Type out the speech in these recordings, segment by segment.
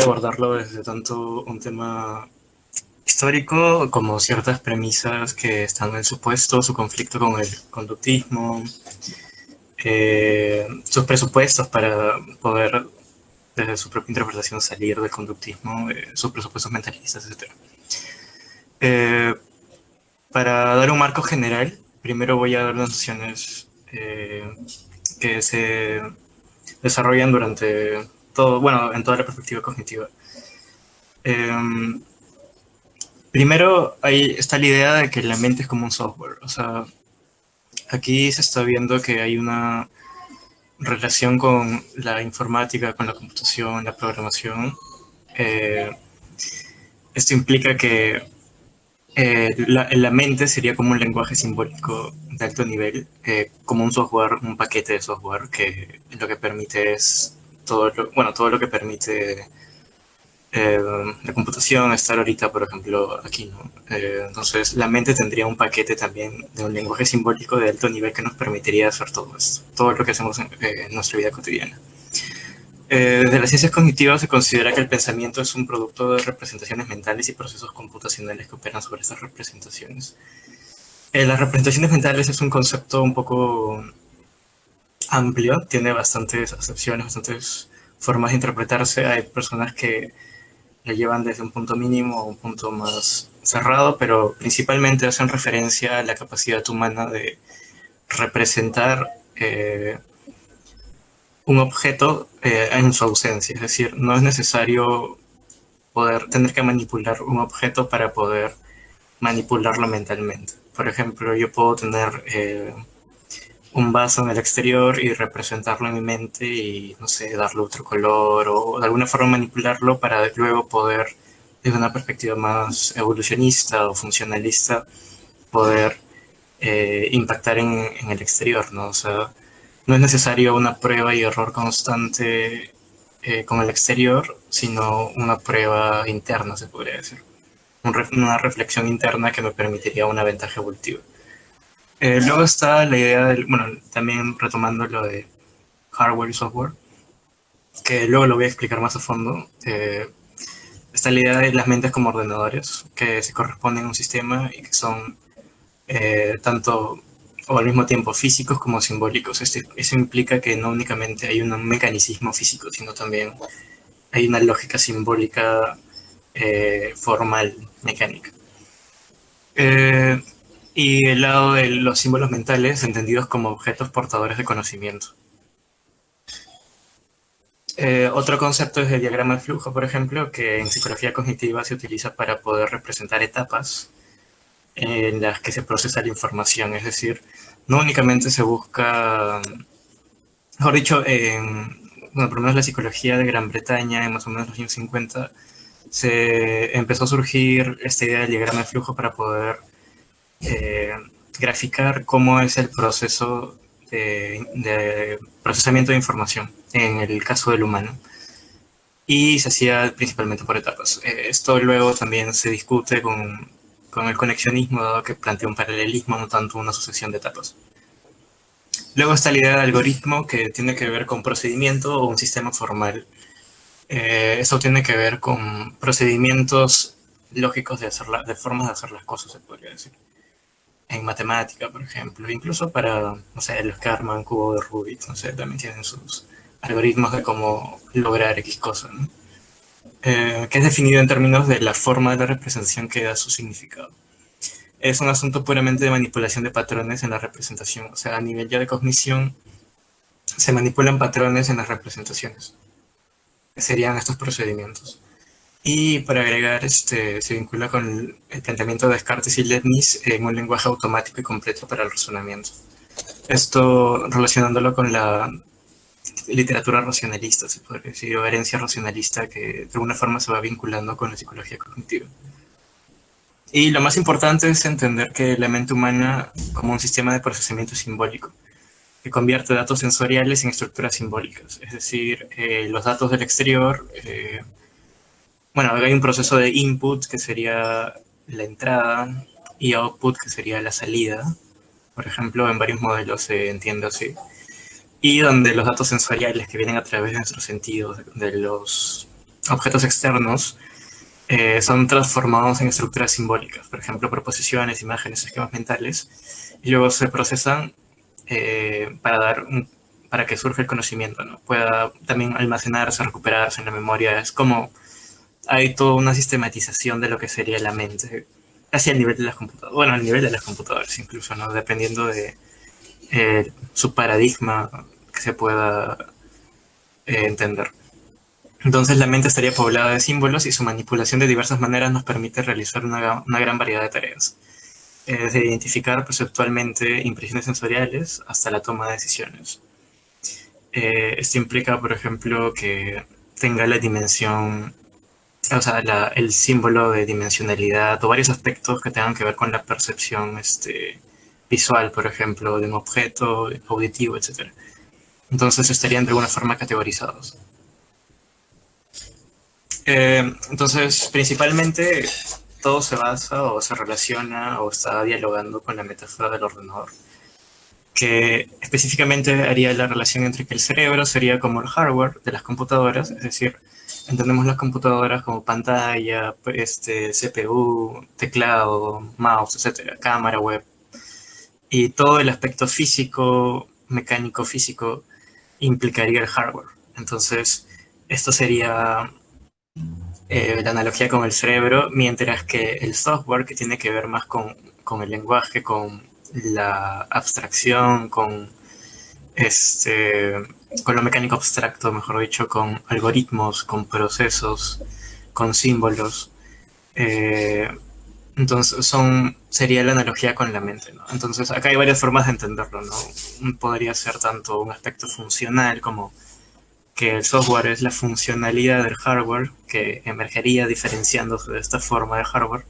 voy a abordarlo desde tanto un tema histórico como ciertas premisas que están en su puesto, su conflicto con el conductismo, sus presupuestos para poder, desde su propia interpretación, salir del conductismo, sus presupuestos mentalistas, etc. Eh, para dar un marco general, primero voy a dar las nociones que se desarrollan durante todo, bueno, en toda la perspectiva cognitiva. Eh, Primero, ahí está la idea de que la mente es como un software. O sea, aquí se está viendo que hay una relación con la informática, con la computación, la programación. Eh, Esto implica que la mente sería como un lenguaje simbólico de alto nivel, como un software, un paquete de software que lo que permite es todo lo que permite la computación estar ahorita, por ejemplo, aquí, ¿no? Entonces, la mente tendría un paquete también de un lenguaje simbólico de alto nivel que nos permitiría hacer todo esto, todo lo que hacemos en nuestra vida cotidiana. Desde las ciencias cognitivas se considera que el pensamiento es un producto de representaciones mentales y procesos computacionales que operan sobre estas representaciones. Las representaciones mentales es un concepto un poco amplio, tiene bastantes acepciones, bastantes formas de interpretarse. Hay personas que lo llevan desde un punto mínimo a un punto más cerrado, pero principalmente hacen referencia a la capacidad humana de representar un objeto en su ausencia. Es decir, no es necesario tener que manipular un objeto para poder manipularlo mentalmente. Por ejemplo, yo puedo tener un vaso en el exterior y representarlo en mi mente y, no sé, darle otro color o de alguna forma manipularlo para luego poder, desde una perspectiva más evolucionista o funcionalista, poder impactar en el exterior, ¿no? O sea, no es necesario una prueba y error constante con el exterior, sino una prueba interna, se podría decir. Una reflexión interna que me permitiría una ventaja evolutiva. Luego está la idea del, bueno, también retomando lo de hardware y software, que luego lo voy a explicar más a fondo. Está la idea de las mentes como ordenadores, que se corresponden a un sistema y que son tanto o al mismo tiempo físicos como simbólicos. Eso implica que no únicamente hay un mecanicismo físico, sino también hay una lógica simbólica formal, mecánica. Eh, y el lado de los símbolos mentales, entendidos como objetos portadores de conocimiento. Otro concepto es el diagrama de flujo, por ejemplo, que en psicología cognitiva se utiliza para poder representar etapas en las que se procesa la información. Es decir, no únicamente se busca, mejor dicho, bueno, por lo menos la psicología de Gran Bretaña, en más o menos los años 50, se empezó a surgir esta idea del diagrama de flujo para poder eh, graficar cómo es el proceso de procesamiento de información en el caso del humano. Y se hacía principalmente por etapas. Esto luego también se discute con el conexionismo, dado que plantea un paralelismo, no tanto una sucesión de etapas. Luego está la idea de algoritmo, que tiene que ver con procedimiento o un sistema formal. Eso tiene que ver con procedimientos lógicos de formas de hacer las cosas, se podría decir. En matemática, por ejemplo, incluso para, no sé, los que arman cubo de Rubik, no sé, también tienen sus algoritmos de cómo lograr X cosa, ¿no? Que es definido en términos de la forma de la representación que da su significado. Es un asunto puramente de manipulación de patrones en la representación, o sea, a nivel ya de cognición se manipulan patrones en las representaciones, que serían estos procedimientos. Y para agregar, se vincula con el planteamiento de Descartes y Leibniz en un lenguaje automático y completo para el razonamiento. Esto relacionándolo con la literatura racionalista, se podría decir, o herencia racionalista, que de alguna forma se va vinculando con la psicología cognitiva. Y lo más importante es entender que la mente humana como un sistema de procesamiento simbólico, que convierte datos sensoriales en estructuras simbólicas. Es decir, los datos del exterior, bueno, hay un proceso de input que sería la entrada y output que sería la salida. Por ejemplo, en varios modelos se entiende así. Y donde los datos sensoriales que vienen a través de nuestros sentidos, de los objetos externos son transformados en estructuras simbólicas, por ejemplo, proposiciones, imágenes, esquemas mentales, y luego se procesan para que surja el conocimiento, ¿no? Pueda también almacenarse, recuperarse en la memoria. Es como hay toda una sistematización de lo que sería la mente, casi al nivel de las computadoras, bueno, al nivel de las computadoras incluso, ¿no? Dependiendo de su paradigma que se pueda entender. Entonces la mente estaría poblada de símbolos y su manipulación de diversas maneras nos permite realizar una gran variedad de tareas, desde identificar perceptualmente impresiones sensoriales hasta la toma de decisiones. Esto implica, por ejemplo, que tenga la dimensión, o sea, el símbolo de dimensionalidad o varios aspectos que tengan que ver con la percepción visual, por ejemplo, de un objeto, auditivo, etc. Entonces estarían de alguna forma categorizados. Entonces, principalmente todo se basa o se relaciona o está dialogando con la metáfora del ordenador, que específicamente haría la relación entre que el cerebro sería como el hardware de las computadoras, es decir, entendemos las computadoras como pantalla, CPU, teclado, mouse, etcétera, cámara web, y todo el aspecto físico, mecánico físico, implicaría el hardware. Entonces, esto sería la analogía con el cerebro, mientras que el software, que tiene que ver más con el lenguaje, con la abstracción, este, con lo mecánico abstracto, mejor dicho, con algoritmos, con procesos, con símbolos. Eh, entonces sería la analogía con la mente, ¿no? Entonces acá hay varias formas de entenderlo, ¿no? Podría ser tanto un aspecto funcional como que el software es la funcionalidad del hardware que emergería diferenciándose de esta forma de hardware,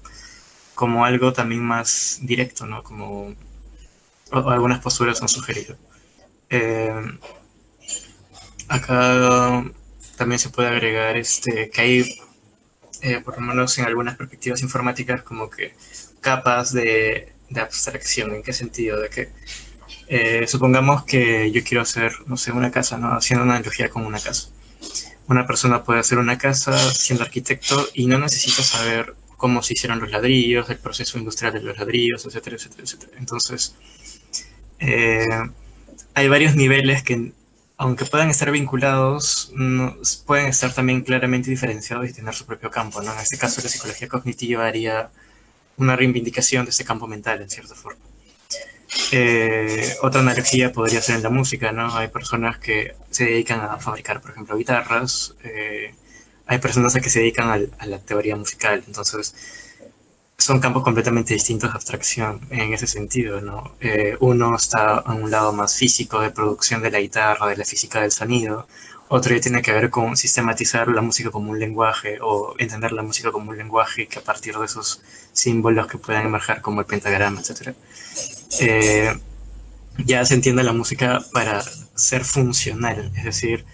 como algo también más directo, ¿no? Como algunas posturas han sugerido. Eh, Acá también se puede agregar que hay, por lo menos en algunas perspectivas informáticas, como que capas de abstracción. ¿En qué sentido? De que supongamos que yo quiero hacer, no sé, una casa, ¿no? Haciendo una analogía con una casa. Una persona puede hacer una casa siendo arquitecto y no necesita saber cómo se hicieron los ladrillos, el proceso industrial de los ladrillos, etcétera, etcétera, etcétera. Entonces, eh, hay varios niveles que, aunque puedan estar vinculados, no, pueden estar también claramente diferenciados y tener su propio campo, ¿no? En este caso, la psicología cognitiva haría una reivindicación de este campo mental, en cierta forma. Otra analogía podría ser en la música, ¿no? Hay personas que se dedican a fabricar, por ejemplo, guitarras. Hay personas que se dedican a la teoría musical. Entonces, son campos completamente distintos de abstracción en ese sentido, ¿no? Uno está a un lado más físico de producción de la guitarra, de la física del sonido. Otro ya tiene que ver con sistematizar la música como un lenguaje o entender la música como un lenguaje que a partir de esos símbolos que puedan emerger como el pentagrama, etcétera, ya se entiende la música para ser funcional, es decir,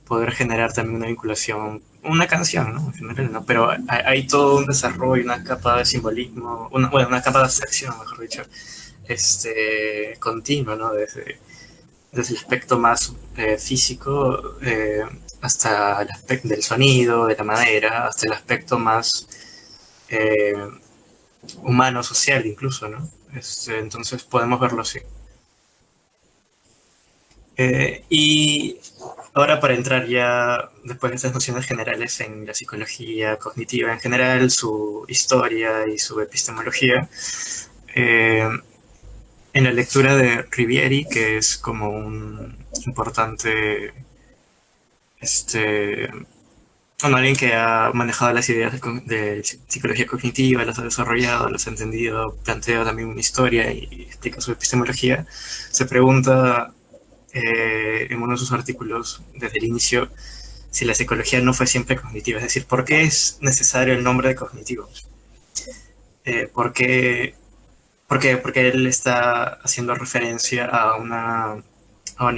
poder generar también una vinculación, una canción, ¿no? En general, ¿no? Pero hay todo un desarrollo, una capa de simbolismo, una capa de abstracción, mejor dicho, continuo, ¿no? Desde el aspecto más físico hasta el aspecto del sonido, de la madera, hasta el aspecto más eh, humano, social incluso, ¿no? Entonces podemos verlo así. Y ahora para entrar ya, después de estas nociones generales en la psicología cognitiva en general, su historia y su epistemología, eh, en la lectura de Rivieri, que es como un importante, bueno, alguien que ha manejado las ideas de psicología cognitiva, las ha desarrollado, las ha entendido, plantea también una historia y explica su epistemología, se pregunta en uno de sus artículos desde el inicio si la psicología no fue siempre cognitiva, es decir, ¿por qué es necesario el nombre de cognitivo? ¿Por qué? Porque él está haciendo referencia a una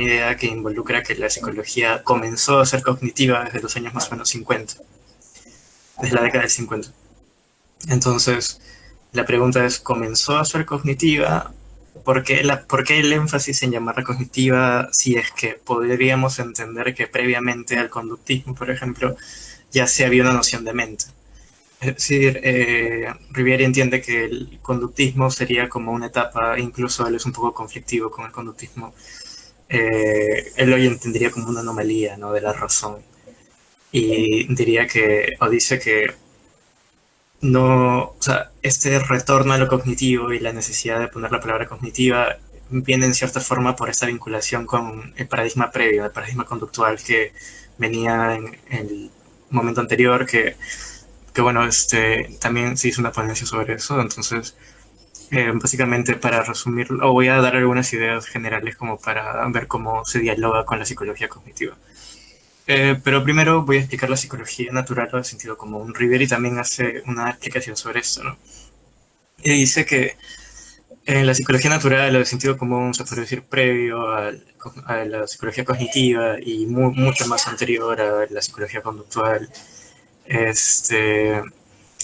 idea que involucra que la psicología comenzó a ser cognitiva desde los años más o menos 50, desde la década del 50. Entonces, la pregunta es, ¿comenzó a ser cognitiva? ¿Por qué el énfasis en llamarla cognitiva si es que podríamos entender que previamente al conductismo, por ejemplo, ya se había una noción de mente. Es decir, Riviere entiende que el conductismo sería como una etapa, incluso él es un poco conflictivo con el conductismo, él lo entendería como una anomalía, ¿no?, de la razón. Y diría que, o dice que no, o sea, este retorno a lo cognitivo y la necesidad de poner la palabra cognitiva viene en cierta forma por esta vinculación con el paradigma previo, el paradigma conductual que venía en el momento anterior, que bueno, también se hizo una ponencia sobre eso. Entonces, básicamente para resumir, o voy a dar algunas ideas generales como para ver cómo se dialoga con la psicología cognitiva. Pero primero voy a explicar la psicología natural o de sentido común. Riviere también hace una explicación sobre esto, ¿no? Y dice que en la psicología natural o de sentido común se puede decir previo a la psicología cognitiva y mucho más anterior a la psicología conductual.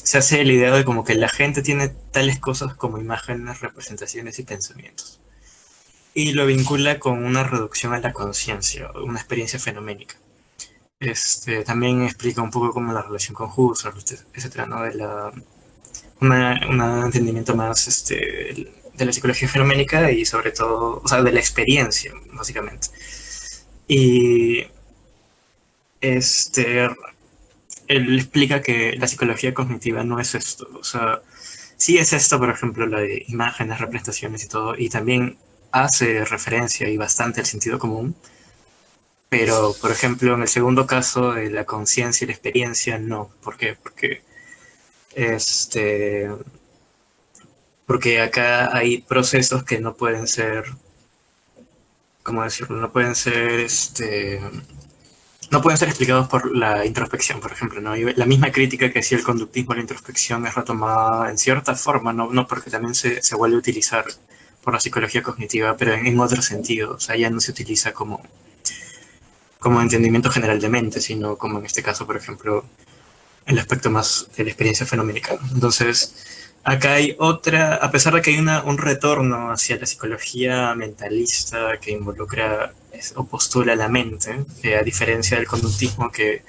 Se hace la idea de como que la gente tiene tales cosas como imágenes, representaciones y pensamientos. Y lo vincula con una reducción a la conciencia, una experiencia fenoménica. También explica un poco cómo la relación con Husserl, etcétera, ¿no? De un entendimiento más de la psicología fenoménica y sobre todo, o sea, de la experiencia, básicamente. Y él explica que la psicología cognitiva no es esto, o sea, sí es esto, por ejemplo, la de imágenes, representaciones y todo, y también hace referencia y bastante al sentido común, pero, por ejemplo, en el segundo caso de la conciencia y la experiencia, no. ¿Por qué? Este, porque acá hay procesos que no pueden ser, ¿cómo decirlo? No pueden ser explicados por la introspección, por ejemplo, ¿no? Y la misma crítica que hacía el conductismo a la introspección es retomada en cierta forma, no porque también se vuelve a utilizar por la psicología cognitiva, pero en otro sentido. O sea, ya no se utiliza como entendimiento general de mente, sino como en este caso, por ejemplo, el aspecto más de la experiencia fenoménica. Entonces, acá hay otra, a pesar de que hay un retorno hacia la psicología mentalista que involucra o postula la mente, a diferencia del conductismo que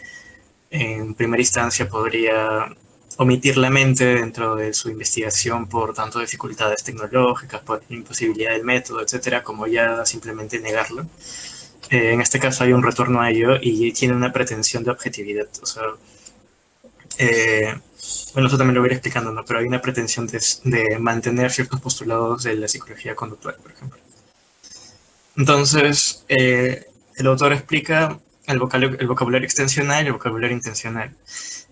en primera instancia podría omitir la mente dentro de su investigación por tanto dificultades tecnológicas, por imposibilidad del método, etcétera, como ya simplemente negarlo. En este caso hay un retorno a ello y tiene una pretensión de objetividad. O sea, bueno, eso también lo voy a ir explicando, ¿no? Pero hay una pretensión de mantener ciertos postulados de la psicología conductual, por ejemplo. Entonces, el autor explica el vocabulario extensional y el vocabulario intencional.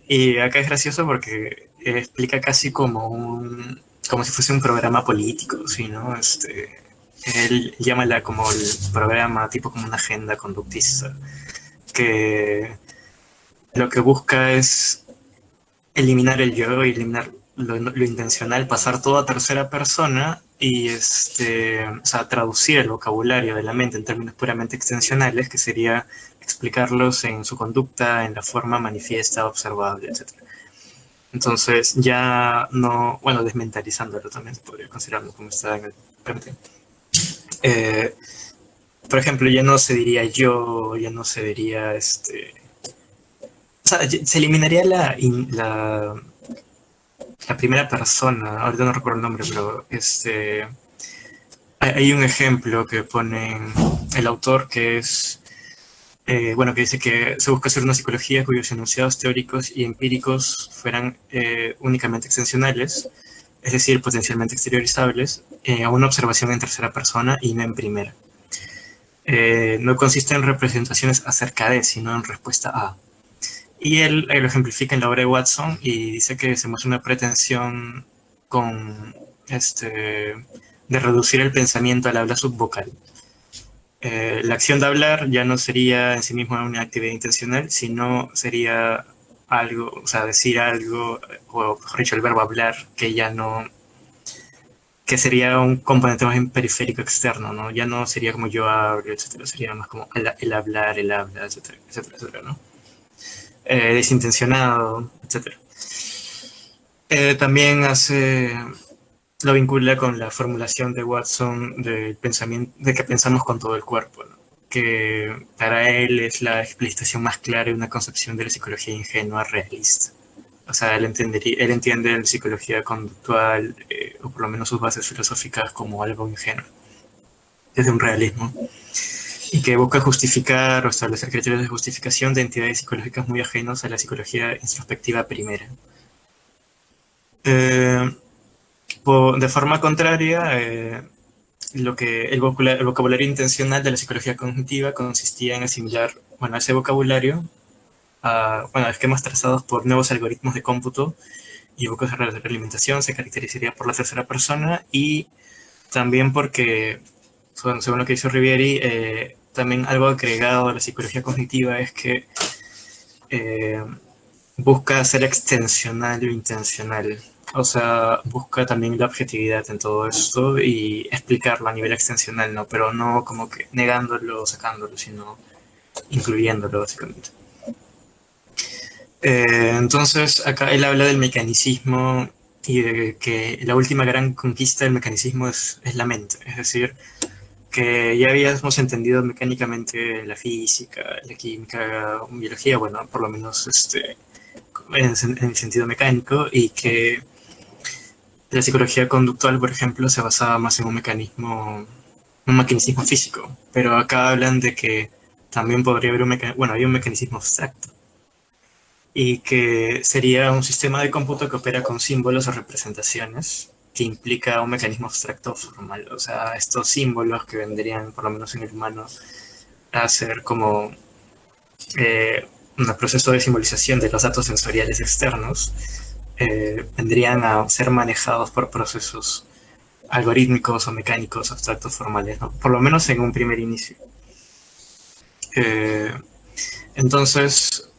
Y acá es gracioso porque explica casi como si fuese un programa político, ¿sí, no? Él llama como el programa, tipo como una agenda conductista, que lo que busca es eliminar el yo, eliminar lo intencional, pasar todo a tercera persona y o sea, traducir el vocabulario de la mente en términos puramente extensionales, que sería explicarlos en su conducta, en la forma manifiesta, observable, etc. Entonces ya no, bueno, desmentalizándolo también se podría considerarlo como está en el PMT. Por ejemplo, ya no se diría yo, ya no se diría o sea, se eliminaría la primera persona, ahorita no recuerdo el nombre, pero hay un ejemplo que pone el autor que es, bueno, que dice que se busca hacer una psicología cuyos enunciados teóricos y empíricos fueran únicamente extensionales, es decir, potencialmente exteriorizables, a una observación en tercera persona y no en primera. No consiste en representaciones acerca de, sino en respuesta a. Y él lo ejemplifica en la obra de Watson y dice que se muestra una pretensión con de reducir el pensamiento al habla subvocal. La acción de hablar ya no sería en sí misma una actividad intencional, sino sería algo, o sea, decir algo, o mejor dicho, el verbo hablar, que ya no, que sería un componente más periférico externo, ¿no? Ya no sería como yo hablo, etcétera, sería más como el hablar, el habla, etcétera, etcétera, etcétera, ¿no? Desintencionado, etc. También lo vincula con la formulación de Watson del pensamiento, de que pensamos con todo el cuerpo, ¿no? que para él es la explicitación más clara de una concepción de la psicología ingenua realista. O sea, él entiende la psicología conductual, o por lo menos sus bases filosóficas, como algo ingenuo, desde un realismo, y que busca justificar o establecer criterios de justificación de entidades psicológicas muy ajenos a la psicología introspectiva primera. De forma contraria, el vocabulario intencional de la psicología cognitiva consistía en asimilar, bueno, ese vocabulario a esquemas trazados por nuevos algoritmos de cómputo y evocos de retroalimentación. Se caracterizaría por la tercera persona y también porque, según lo que hizo Rivieri, también algo agregado a la psicología cognitiva es que busca ser extensional o intencional. O sea, busca también la objetividad en todo esto y explicarlo a nivel extensional, ¿no? Pero no como que negándolo o sacándolo, sino incluyéndolo, básicamente. Entonces, acá él habla del mecanicismo y de que la última gran conquista del mecanicismo es la mente. Es decir, que ya habíamos entendido mecánicamente la física, la química, biología, bueno, por lo menos en el sentido mecánico, y que la psicología conductual, por ejemplo, se basaba más en un mecanicismo físico. Pero acá hablan de que también podría haber hay un mecanismo abstracto, y que sería un sistema de cómputo que opera con símbolos o representaciones, que implica un mecanismo abstracto formal. O sea, estos símbolos que vendrían, por lo menos en el humano, a ser como un proceso de simbolización de los datos sensoriales externos, vendrían a ser manejados por procesos algorítmicos o mecánicos abstractos formales, ¿no? Por lo menos en un primer inicio. Entonces,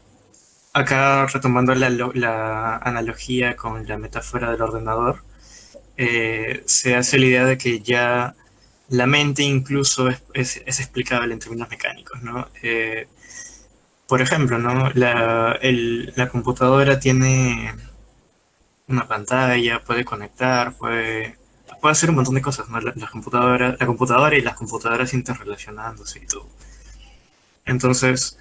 acá retomando la analogía con la metáfora del ordenador, se hace la idea de que ya la mente incluso es explicable en términos mecánicos, ¿no? Por ejemplo, ¿no? La computadora tiene una pantalla, puede conectar, puede hacer un montón de cosas, ¿no? La computadora y las computadoras interrelacionándose y todo. Entonces,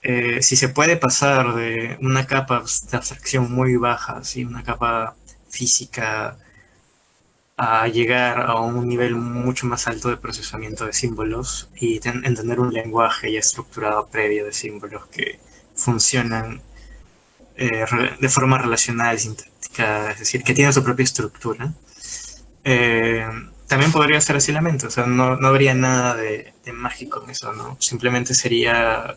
si se puede pasar de una capa de abstracción muy baja, ¿sí? Una capa física, a llegar a un nivel mucho más alto de procesamiento de símbolos y entender un lenguaje ya estructurado previo de símbolos que funcionan de forma relacional, sintáctica, es decir, que tienen su propia estructura. También podría ser así la mente, o sea, no habría nada de mágico en eso, ¿no? Simplemente sería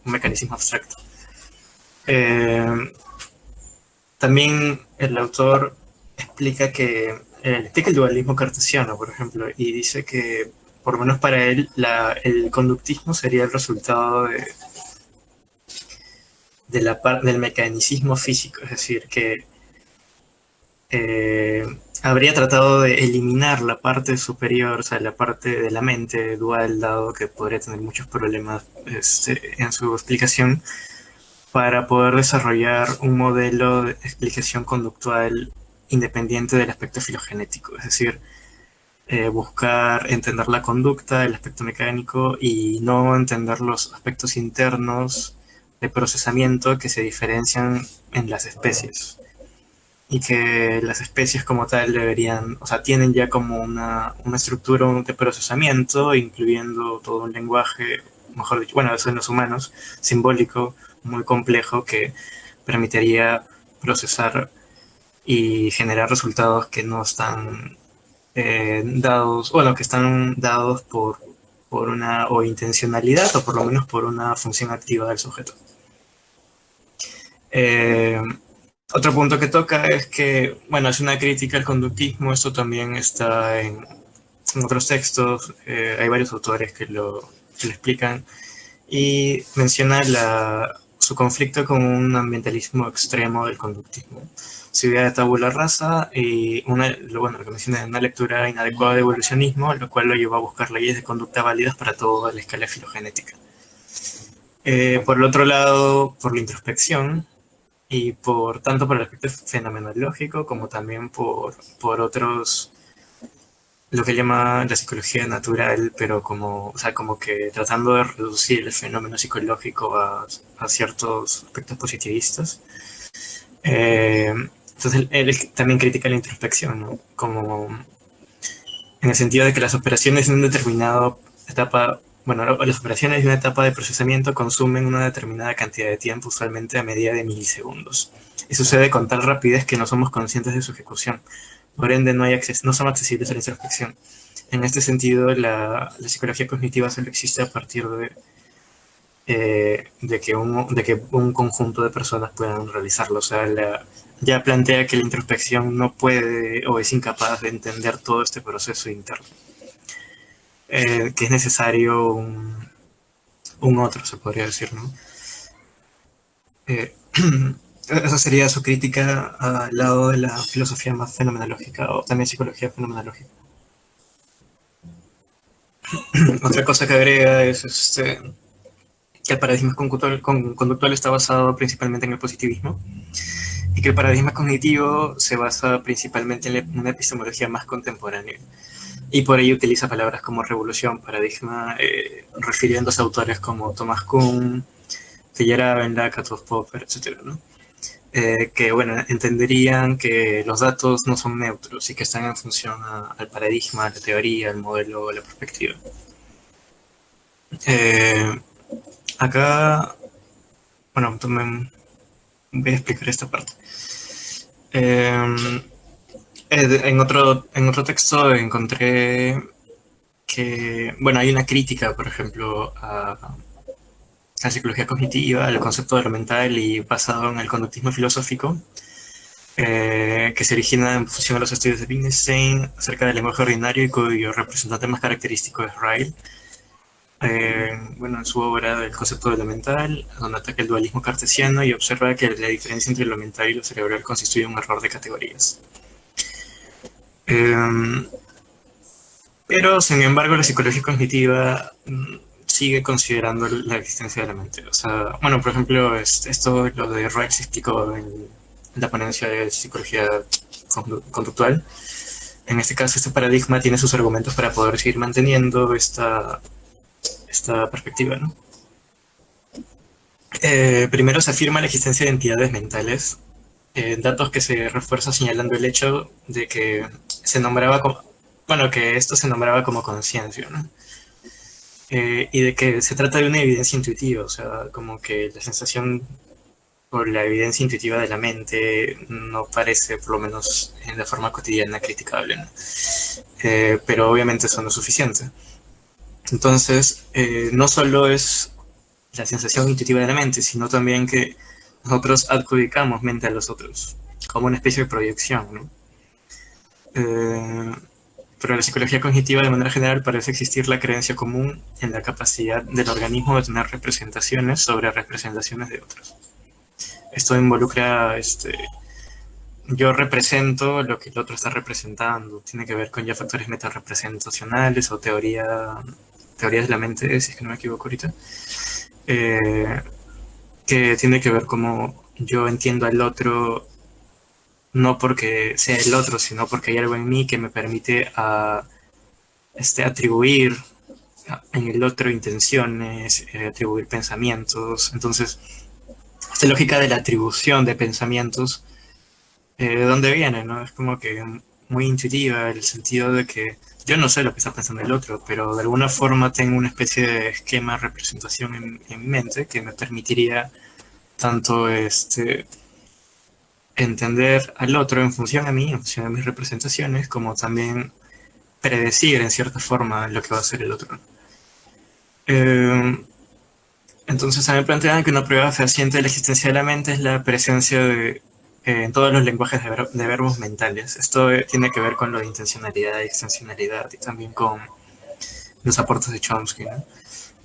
un mecanismo abstracto. También el autor explica explica el dualismo cartesiano, por ejemplo, y dice que, por lo menos para él, el conductismo sería el resultado del mecanicismo físico, es decir, que habría tratado de eliminar la parte superior, o sea, la parte de la mente dual, dado que podría tener muchos problemas en su explicación, para poder desarrollar un modelo de explicación conductual independiente del aspecto filogenético, es decir, buscar entender la conducta, el aspecto mecánico, y no entender los aspectos internos de procesamiento que se diferencian en las especies, y que las especies como tal deberían, o sea, tienen ya como una estructura de procesamiento, incluyendo todo un lenguaje, mejor dicho, bueno, eso en los humanos, simbólico, muy complejo, que permitiría procesar y generar resultados que no están dados, bueno, que están dados por una o intencionalidad, o por lo menos por una función activa del sujeto. Otro punto que toca es que, bueno, es una crítica al conductismo. Esto también está en otros textos, hay varios autores que lo explican, y menciona su conflicto con un ambientalismo extremo del conductismo. Su idea de tabula rasa y lo que menciona es una lectura inadecuada de evolucionismo, lo cual lo llevó a buscar leyes de conducta válidas para toda la escala filogenética. Por el otro lado, por la introspección, y tanto por el aspecto fenomenológico como también por otros lo que llama la psicología natural, pero como, o sea, como que tratando de reducir el fenómeno psicológico a ciertos aspectos positivistas. Entonces él también critica la introspección, ¿no? Como en el sentido de que las operaciones de una determinada etapa, bueno, las operaciones de una etapa de procesamiento consumen una determinada cantidad de tiempo, usualmente a medida de milisegundos. Y sucede con tal rapidez que no somos conscientes de su ejecución. Por ende, no son accesibles a la introspección. En este sentido, la psicología cognitiva solo existe a partir de que un conjunto de personas puedan realizarlo. O sea, ya plantea que la introspección no puede o es incapaz de entender todo este proceso interno. Que es necesario un otro, se podría decir, ¿no? Esa sería su crítica al lado de la filosofía más fenomenológica o también psicología fenomenológica. Otra cosa que agrega es que el paradigma conductual está basado principalmente en el positivismo y que el paradigma cognitivo se basa principalmente en una epistemología más contemporánea. Y por ello utiliza palabras como revolución, paradigma, refiriéndose a autores como Thomas Kuhn, Feyerabend, Katov Popper, etc., ¿no? Que, bueno, entenderían que los datos no son neutros y que están en función al paradigma, a la teoría, al modelo, a la perspectiva. Eh, Acá, bueno, voy a explicar esta parte. En otro texto encontré que, bueno, hay una crítica, por ejemplo, a la psicología cognitiva, al concepto de lo mental y basado en el conductismo filosófico, que se origina en función a los estudios de Wittgenstein acerca del lenguaje ordinario y cuyo representante más característico es Ryle. Bueno, en su obra El concepto de lo mental, donde ataca el dualismo cartesiano y observa que la diferencia entre lo mental y lo cerebral constituye un error de categorías. Pero, sin embargo, la psicología cognitiva sigue considerando la existencia de la mente. O sea, bueno, por ejemplo, esto lo de Reich se explicó en la ponencia de psicología conductual. En este caso, este paradigma tiene sus argumentos para poder seguir manteniendo esta perspectiva, ¿no? Primero se afirma la existencia de entidades mentales, datos que se refuerza señalando el hecho de que se nombraba como, bueno, que esto se nombraba como conciencia, ¿no? Y de que se trata de una evidencia intuitiva, o sea, como que la sensación o la evidencia intuitiva de la mente no parece, por lo menos en la forma cotidiana, criticable, ¿no? Pero obviamente eso no es suficiente. Entonces, no solo es la sensación intuitiva de la mente, sino también que nosotros adjudicamos mente a los otros, como una especie de proyección, ¿no? Pero en la psicología cognitiva, de manera general, parece existir la creencia común en la capacidad del organismo de tener representaciones sobre representaciones de otros. Esto involucra, yo represento lo que el otro está representando, tiene que ver con ya factores metarepresentacionales o teorías de la mente, si es que no me equivoco ahorita, que tiene que ver como yo entiendo al otro no porque sea el otro, sino porque hay algo en mí que me permite atribuir en el otro intenciones, atribuir pensamientos. Entonces, esta lógica de la atribución de pensamientos, ¿de dónde viene? ¿No? Es como que muy intuitiva, el sentido de que yo no sé lo que está pensando el otro, pero de alguna forma tengo una especie de esquema, representación en mi mente que me permitiría tanto entender al otro en función a mí, en función a mis representaciones, como también predecir en cierta forma lo que va a hacer el otro. Entonces también plantean que una prueba fehaciente de la existencia de la mente es la presencia en todos los lenguajes de verbos mentales. Esto tiene que ver con lo de intencionalidad y extensionalidad y también con los aportes de Chomsky, ¿no?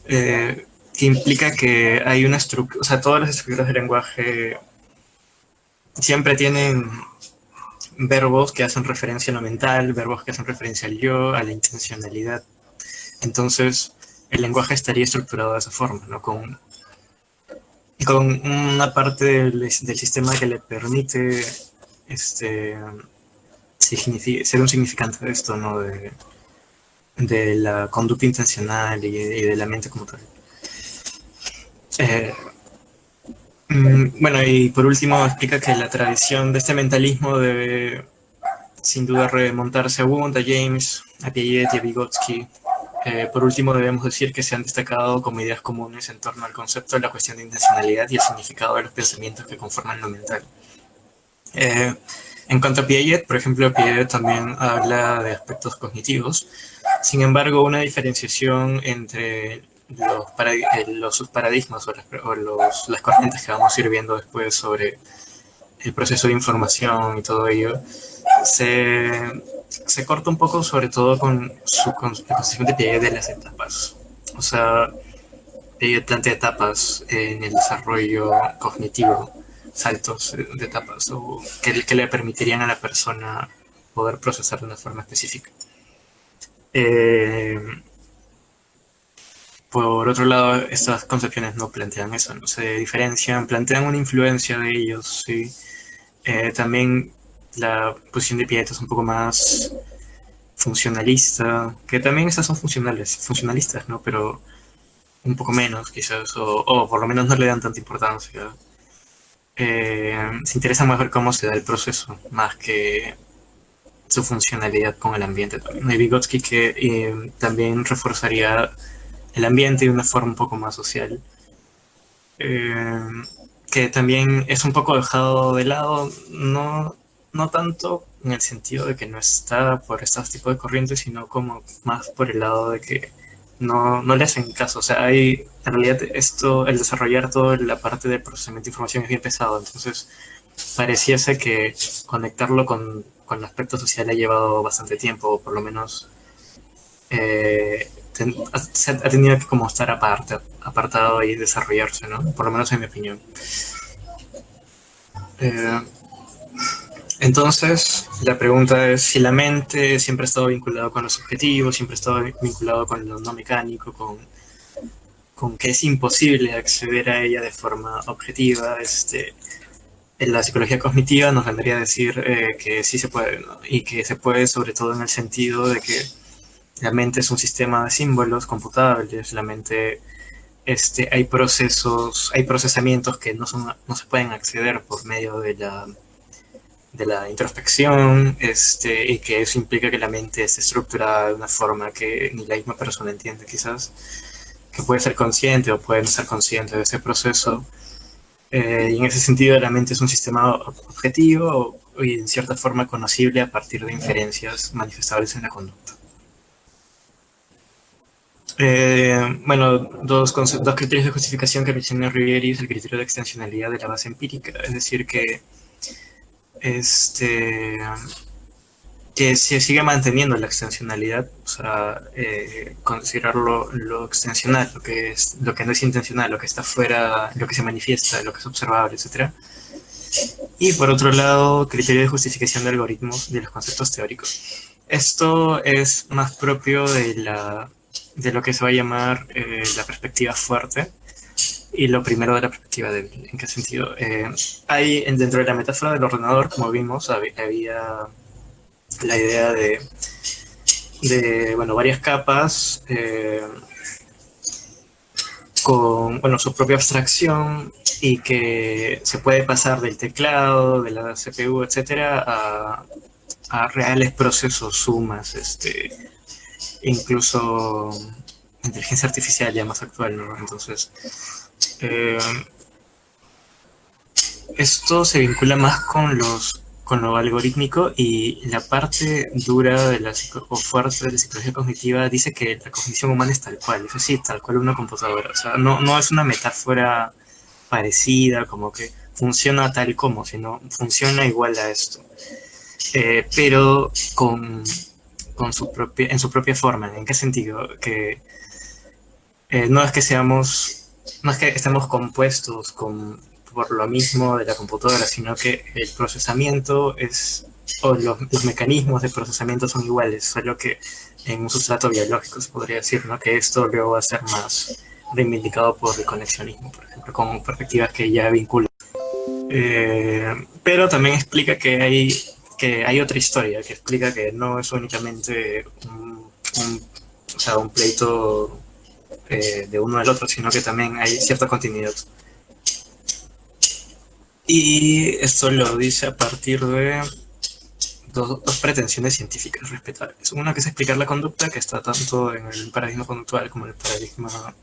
Que implica que hay una estructura, o sea, todas las estructuras del lenguaje siempre tienen verbos que hacen referencia a lo mental, verbos que hacen referencia al yo, a la intencionalidad. Entonces, el lenguaje estaría estructurado de esa forma, ¿no? Con una parte del sistema que le permite ser un significante de esto, ¿no? De la conducta intencional y de la mente como tal. Eh, bueno, y por último explica que la tradición de este mentalismo debe sin duda remontarse a Wundt, a James, a Piaget y a Vygotsky. Por último, debemos decir que se han destacado como ideas comunes en torno al concepto de la cuestión de intencionalidad y el significado de los pensamientos que conforman lo mental. En cuanto a Piaget, por ejemplo, Piaget también habla de aspectos cognitivos. Sin embargo, una diferenciación entre los subparadigmas las corrientes que vamos a ir viendo después sobre el proceso de información y todo ello, se corta un poco sobre todo con la concepción de Piaget de las etapas. O sea, Piaget plantea etapas en el desarrollo cognitivo, saltos de etapas, o que le permitirían a la persona poder procesar de una forma específica. Por otro lado, estas concepciones no plantean eso, no se diferencian, plantean una influencia de ellos, sí. También la posición de Piaget es un poco más funcionalista, que también estas son funcionalistas, ¿no? Pero un poco menos, quizás, o por lo menos no le dan tanta importancia. Se interesa más ver cómo se da el proceso, más que su funcionalidad con el ambiente también. Hay Vygotsky que también reforzaría el ambiente de una forma un poco más social. Que también es un poco dejado de lado, no tanto en el sentido de que no está por estos tipos de corrientes, sino como más por el lado de que no le hacen caso. O sea, en realidad el desarrollar toda la parte del procesamiento de información es bien pesado, entonces pareciese que conectarlo con el aspecto social ha llevado bastante tiempo, o por lo menos ha tenido que como estar apartado y desarrollarse, ¿no? Por lo menos en mi opinión. Entonces, la pregunta es si la mente siempre ha estado vinculada con los objetivos, siempre ha estado vinculado con lo no mecánico, con que es imposible acceder a ella de forma objetiva. En la psicología cognitiva nos vendría a decir que sí se puede, ¿no? Y que se puede sobre todo en el sentido de que la mente es un sistema de símbolos computables, la mente hay procesamientos que no se pueden acceder por medio de la introspección, y que eso implica que la mente esté estructurada de una forma que ni la misma persona entiende, quizás, que puede ser consciente o puede no ser consciente de ese proceso. Y en ese sentido, la mente es un sistema objetivo y en cierta forma conocible a partir de inferencias manifestables en la conducta. Bueno, dos criterios de justificación que menciona Rivieri es el criterio de extensionalidad de la base empírica, es decir, que se sigue manteniendo la extensionalidad, o sea, considerar lo extensional, lo que no es intencional, lo que está fuera, lo que se manifiesta, lo que es observable, etc. Y por otro lado, criterio de justificación de algoritmos de los conceptos teóricos. Esto es más propio de lo que se va a llamar la perspectiva fuerte y lo primero de la perspectiva débil. ¿En qué sentido? Hay dentro de la metáfora del ordenador, como vimos, había la idea de varias capas con su propia abstracción y que se puede pasar del teclado, de la CPU, etcétera, a reales procesos, sumas, incluso inteligencia artificial ya más actual, ¿no? Entonces, esto se vincula más con lo algorítmico, y la parte dura o fuerte de la psicología cognitiva dice que la cognición humana es tal cual, es decir, tal cual una computadora. O sea, no es una metáfora parecida, como que funciona tal como, sino funciona igual a esto. Pero en su propia forma. ¿En qué sentido? Que no es que estemos compuestos por lo mismo de la computadora, sino que el procesamiento o los mecanismos de procesamiento son iguales, solo que en un sustrato biológico se podría decir, ¿no? Que esto luego va a ser más reivindicado por el conexionismo, por ejemplo, con perspectivas que ya vinculan. Pero también explica que que hay otra historia que explica que no es únicamente o sea, un pleito de uno al otro, sino que también hay cierta continuidad. Y esto lo dice a partir de dos pretensiones científicas respetables. Una que es explicar la conducta, que está tanto en el paradigma conductual como en el paradigma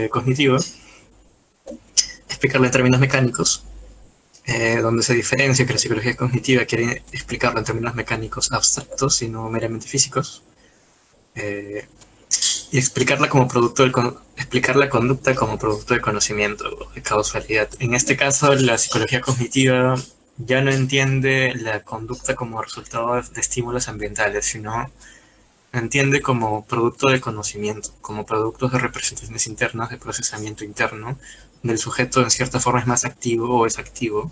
cognitivo. Explicarla en términos mecánicos, donde se diferencia que la psicología cognitiva quiere explicarlo en términos mecánicos abstractos y no meramente físicos. Y explicarla como explicar la conducta como producto de conocimiento, de causalidad. En este caso, la psicología cognitiva ya no entiende la conducta como resultado de estímulos ambientales, sino entiende como producto de conocimiento, como productos de representaciones internas, de procesamiento interno, del sujeto en cierta forma es más activo o es activo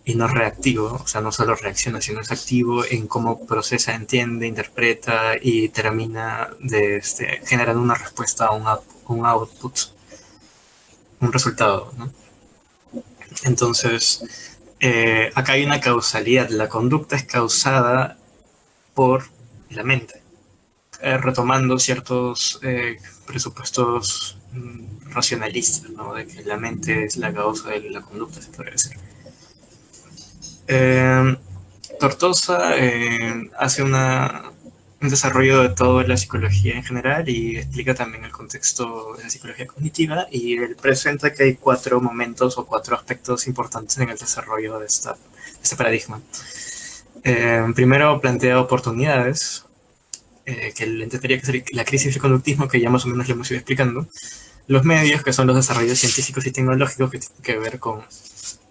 y no reactivo, o sea, no solo reacciona, sino es activo en cómo procesa, entiende, interpreta y termina generando una respuesta a un output, un resultado, ¿no? Entonces, acá hay una causalidad, la conducta es causada por la mente, retomando ciertos presupuestos racionalistas, ¿no? De que la mente es la causa de la conducta, se podría decir. Tortosa hace un desarrollo de toda la psicología en general y explica también el contexto de la psicología cognitiva, y él presenta que hay 4 momentos o 4 aspectos importantes en el desarrollo de este paradigma. Primero plantea oportunidades, que él entendería que es la crisis del conductismo, que ya más o menos le hemos ido explicando. Los medios, que son los desarrollos científicos y tecnológicos, que tienen que ver con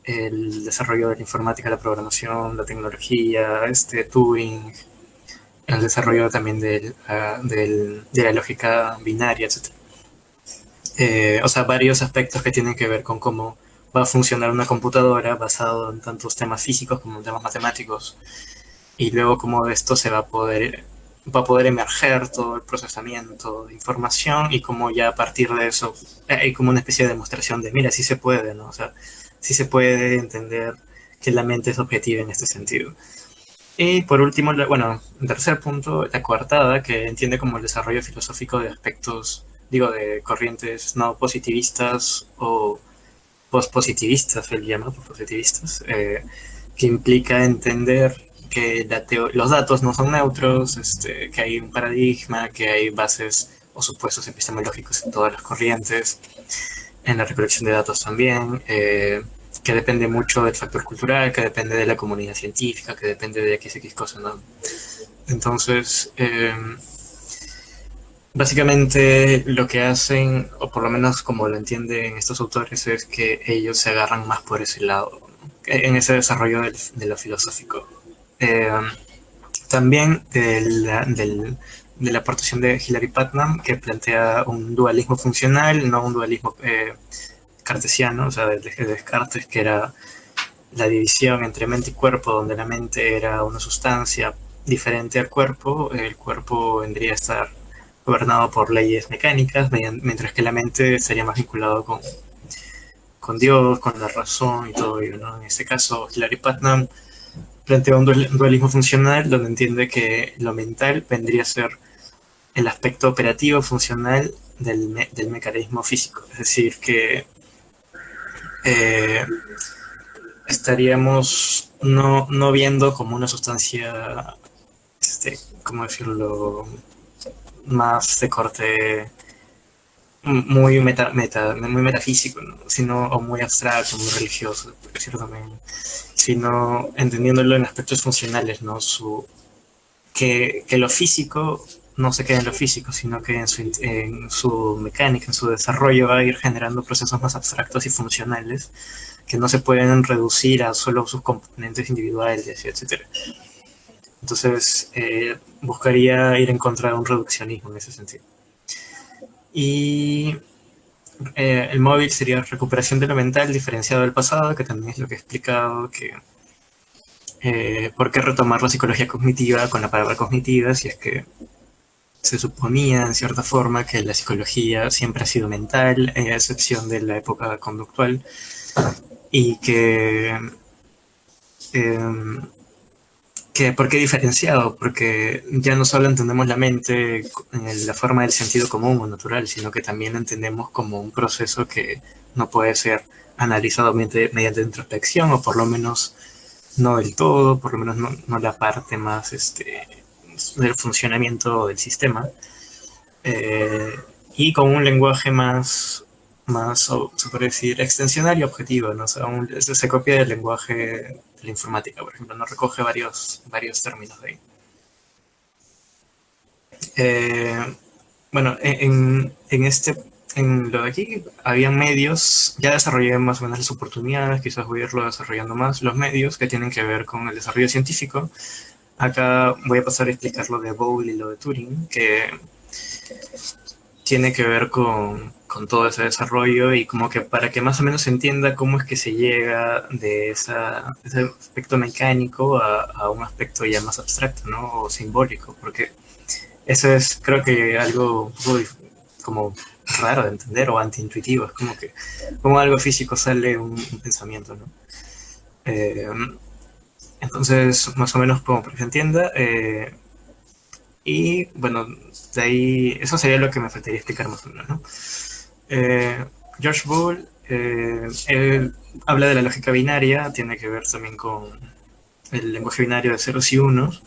el desarrollo de la informática, la programación, la tecnología, Turing, el desarrollo también de la lógica binaria, etc. O sea, varios aspectos que tienen que ver con cómo va a funcionar una computadora basado en tantos temas físicos como en temas matemáticos, y luego cómo de esto va a poder emerger todo el procesamiento de información, y cómo ya a partir de eso hay como una especie de demostración de, mira, sí se puede, ¿no? O sea, sí se puede entender que la mente es objetiva en este sentido. Y por último, bueno, en tercer punto, la coartada, que entiende como el desarrollo filosófico de aspectos, de corrientes no positivistas o pospositivistas, él llama positivistas, que implica entender que los datos no son neutros, que hay un paradigma, que hay bases o supuestos epistemológicos en todas las corrientes, en la recolección de datos también, que depende mucho del factor cultural, que depende de la comunidad científica, que depende de X cosas, ¿no? Entonces, básicamente lo que hacen, o por lo menos como lo entienden estos autores, es que ellos se agarran más por ese lado, ¿no? En ese desarrollo de lo filosófico. También de la aportación de Hilary Putnam, que plantea un dualismo funcional, no un dualismo cartesiano, o sea, de Descartes, que era la división entre mente y cuerpo, donde la mente era una sustancia diferente al cuerpo. El cuerpo vendría a estar gobernado por leyes mecánicas, mientras que la mente estaría más vinculado con Dios, con la razón y todo ello, ¿no? En este caso, Hilary Putnam plantea un dualismo funcional, donde entiende que lo mental vendría a ser el aspecto operativo funcional del mecanismo físico. Es decir, que estaríamos no viendo como una sustancia, ¿cómo decirlo?, más de corte muy metafísico, ¿no? Sino, o muy abstracto, muy religioso, por decirlo también, sino entendiéndolo en aspectos funcionales, ¿no? Que lo físico no se queda en lo físico, sino que en su mecánica, en su desarrollo, va a ir generando procesos más abstractos y funcionales que no se pueden reducir a solo sus componentes individuales, etc. Entonces, buscaría ir en contra de un reduccionismo en ese sentido. Y el móvil sería recuperación de lo mental diferenciado del pasado, que también es lo que he explicado, que por qué retomar la psicología cognitiva con la palabra cognitiva, si es que se suponía en cierta forma que la psicología siempre ha sido mental, a excepción de la época conductual, y que ¿Por qué diferenciado? Porque ya no solo entendemos la mente en la forma del sentido común o natural, sino que también entendemos como un proceso que no puede ser analizado mediante introspección, o por lo menos no del todo, por lo menos no la parte más del funcionamiento del sistema, eh, y con un lenguaje se puede decir, extensional y objetivo, ¿no? O sea, se copia del lenguaje de la informática, por ejemplo, no recoge varios términos de ahí. Eh, bueno, en lo de aquí había medios, ya desarrollé más o menos las oportunidades, quizás voy a irlo desarrollando más, los medios que tienen que ver con el desarrollo científico. Acá voy a pasar a explicar lo de Boole y lo de Turing, que tiene que ver con todo ese desarrollo y como que para que más o menos se entienda cómo es que se llega de ese aspecto mecánico a un aspecto ya más abstracto, ¿no? O simbólico, porque eso es, creo que algo un poco como raro de entender o antiintuitivo. Es como que como algo físico sale un pensamiento, ¿no? Eh, entonces, más o menos como para que se entienda. Y bueno, de ahí, eso sería lo que me faltaría explicar más o menos, ¿no? George Boole, él habla de la lógica binaria, tiene que ver también con el lenguaje binario de ceros y unos,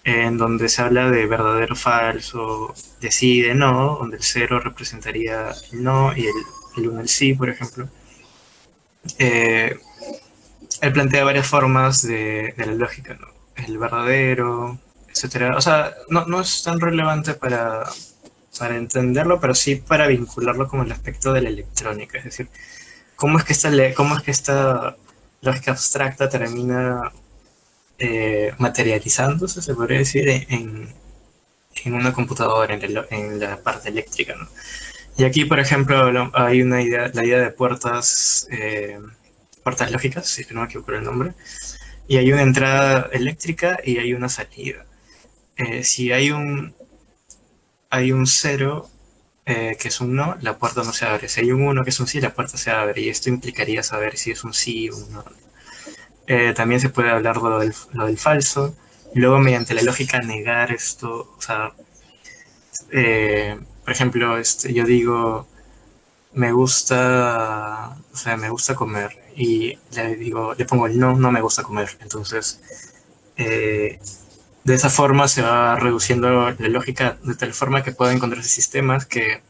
en donde se habla de verdadero, falso, de sí y de no, donde el cero representaría el no y el uno el sí, por ejemplo. Eh, Él plantea varias formas de la lógica, ¿no? El verdadero, etcétera. O sea, no es tan relevante para entenderlo, pero sí para vincularlo con el aspecto de la electrónica. Es decir, cómo es que esta lógica abstracta termina materializándose, se podría decir, en una computadora, en la parte eléctrica, ¿no? Y aquí, por ejemplo, hay una idea, la idea de puertas lógicas, si no me equivoco el nombre, y hay una entrada eléctrica y hay una salida. Si hay un cero que es un no, la puerta no se abre. Si hay un uno que es un sí, la puerta se abre. Y esto implicaría saber si es un sí o un no. También se puede hablar de lo del falso. Y luego, mediante la lógica, negar esto. O sea, por ejemplo, yo digo, me gusta comer. Y le pongo el no, no me gusta comer. Entonces, eh, de esa forma se va reduciendo la lógica de tal forma que pueda encontrarse sistemas que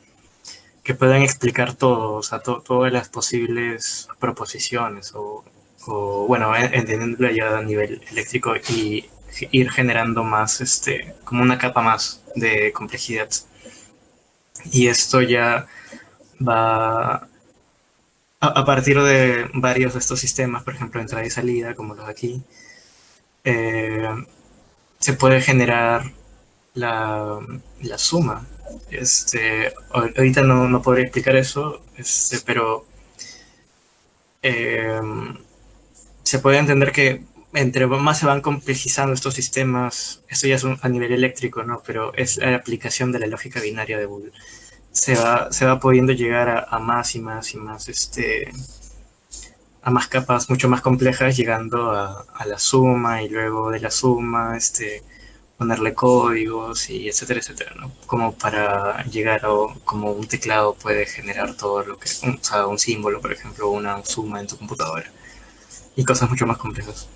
puedan explicar todo, o sea, todas las posibles proposiciones o bueno, entendiéndolo ya a nivel eléctrico y ir generando más, como una capa más de complejidad. Y esto ya va a partir de varios de estos sistemas, por ejemplo, entrada y salida, como los de aquí, eh, se puede generar la suma. Ahorita no podría explicar eso, pero eh, se puede entender que entre más se van complejizando estos sistemas, esto ya es a nivel eléctrico, ¿no? Pero es la aplicación de la lógica binaria de Boole. Se va pudiendo llegar a más y más y más, a más capas mucho más complejas, llegando a la suma y luego de la suma, ponerle códigos y etcétera, etcétera, ¿no? Como para llegar a como un teclado puede generar todo lo que, o sea, un símbolo, por ejemplo, una suma en tu computadora y cosas mucho más complejas.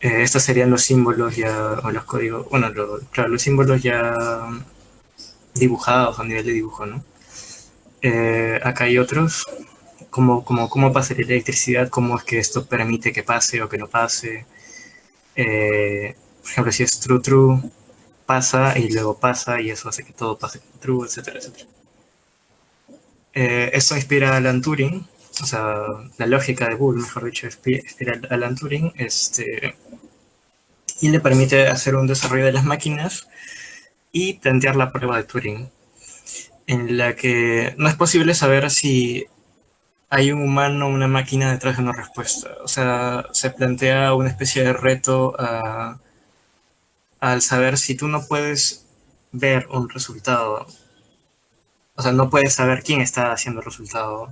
Estos serían los símbolos ya, o los códigos, bueno, claro, los símbolos ya dibujados a nivel de dibujo, ¿no? Acá hay otros, cómo pasa la electricidad, cómo es que esto permite que pase o que no pase. Por ejemplo, si es true, true, pasa y luego pasa y eso hace que todo pase como true, etcétera, etcétera. Esto inspira a Alan Turing, o sea, la lógica de Boole, mejor dicho, inspira a Alan Turing, y le permite hacer un desarrollo de las máquinas y plantear la prueba de Turing, en la que no es posible saber si hay un humano o una máquina detrás de una respuesta. O sea, se plantea una especie de reto al saber si tú no puedes ver un resultado, o sea, no puedes saber quién está haciendo el resultado,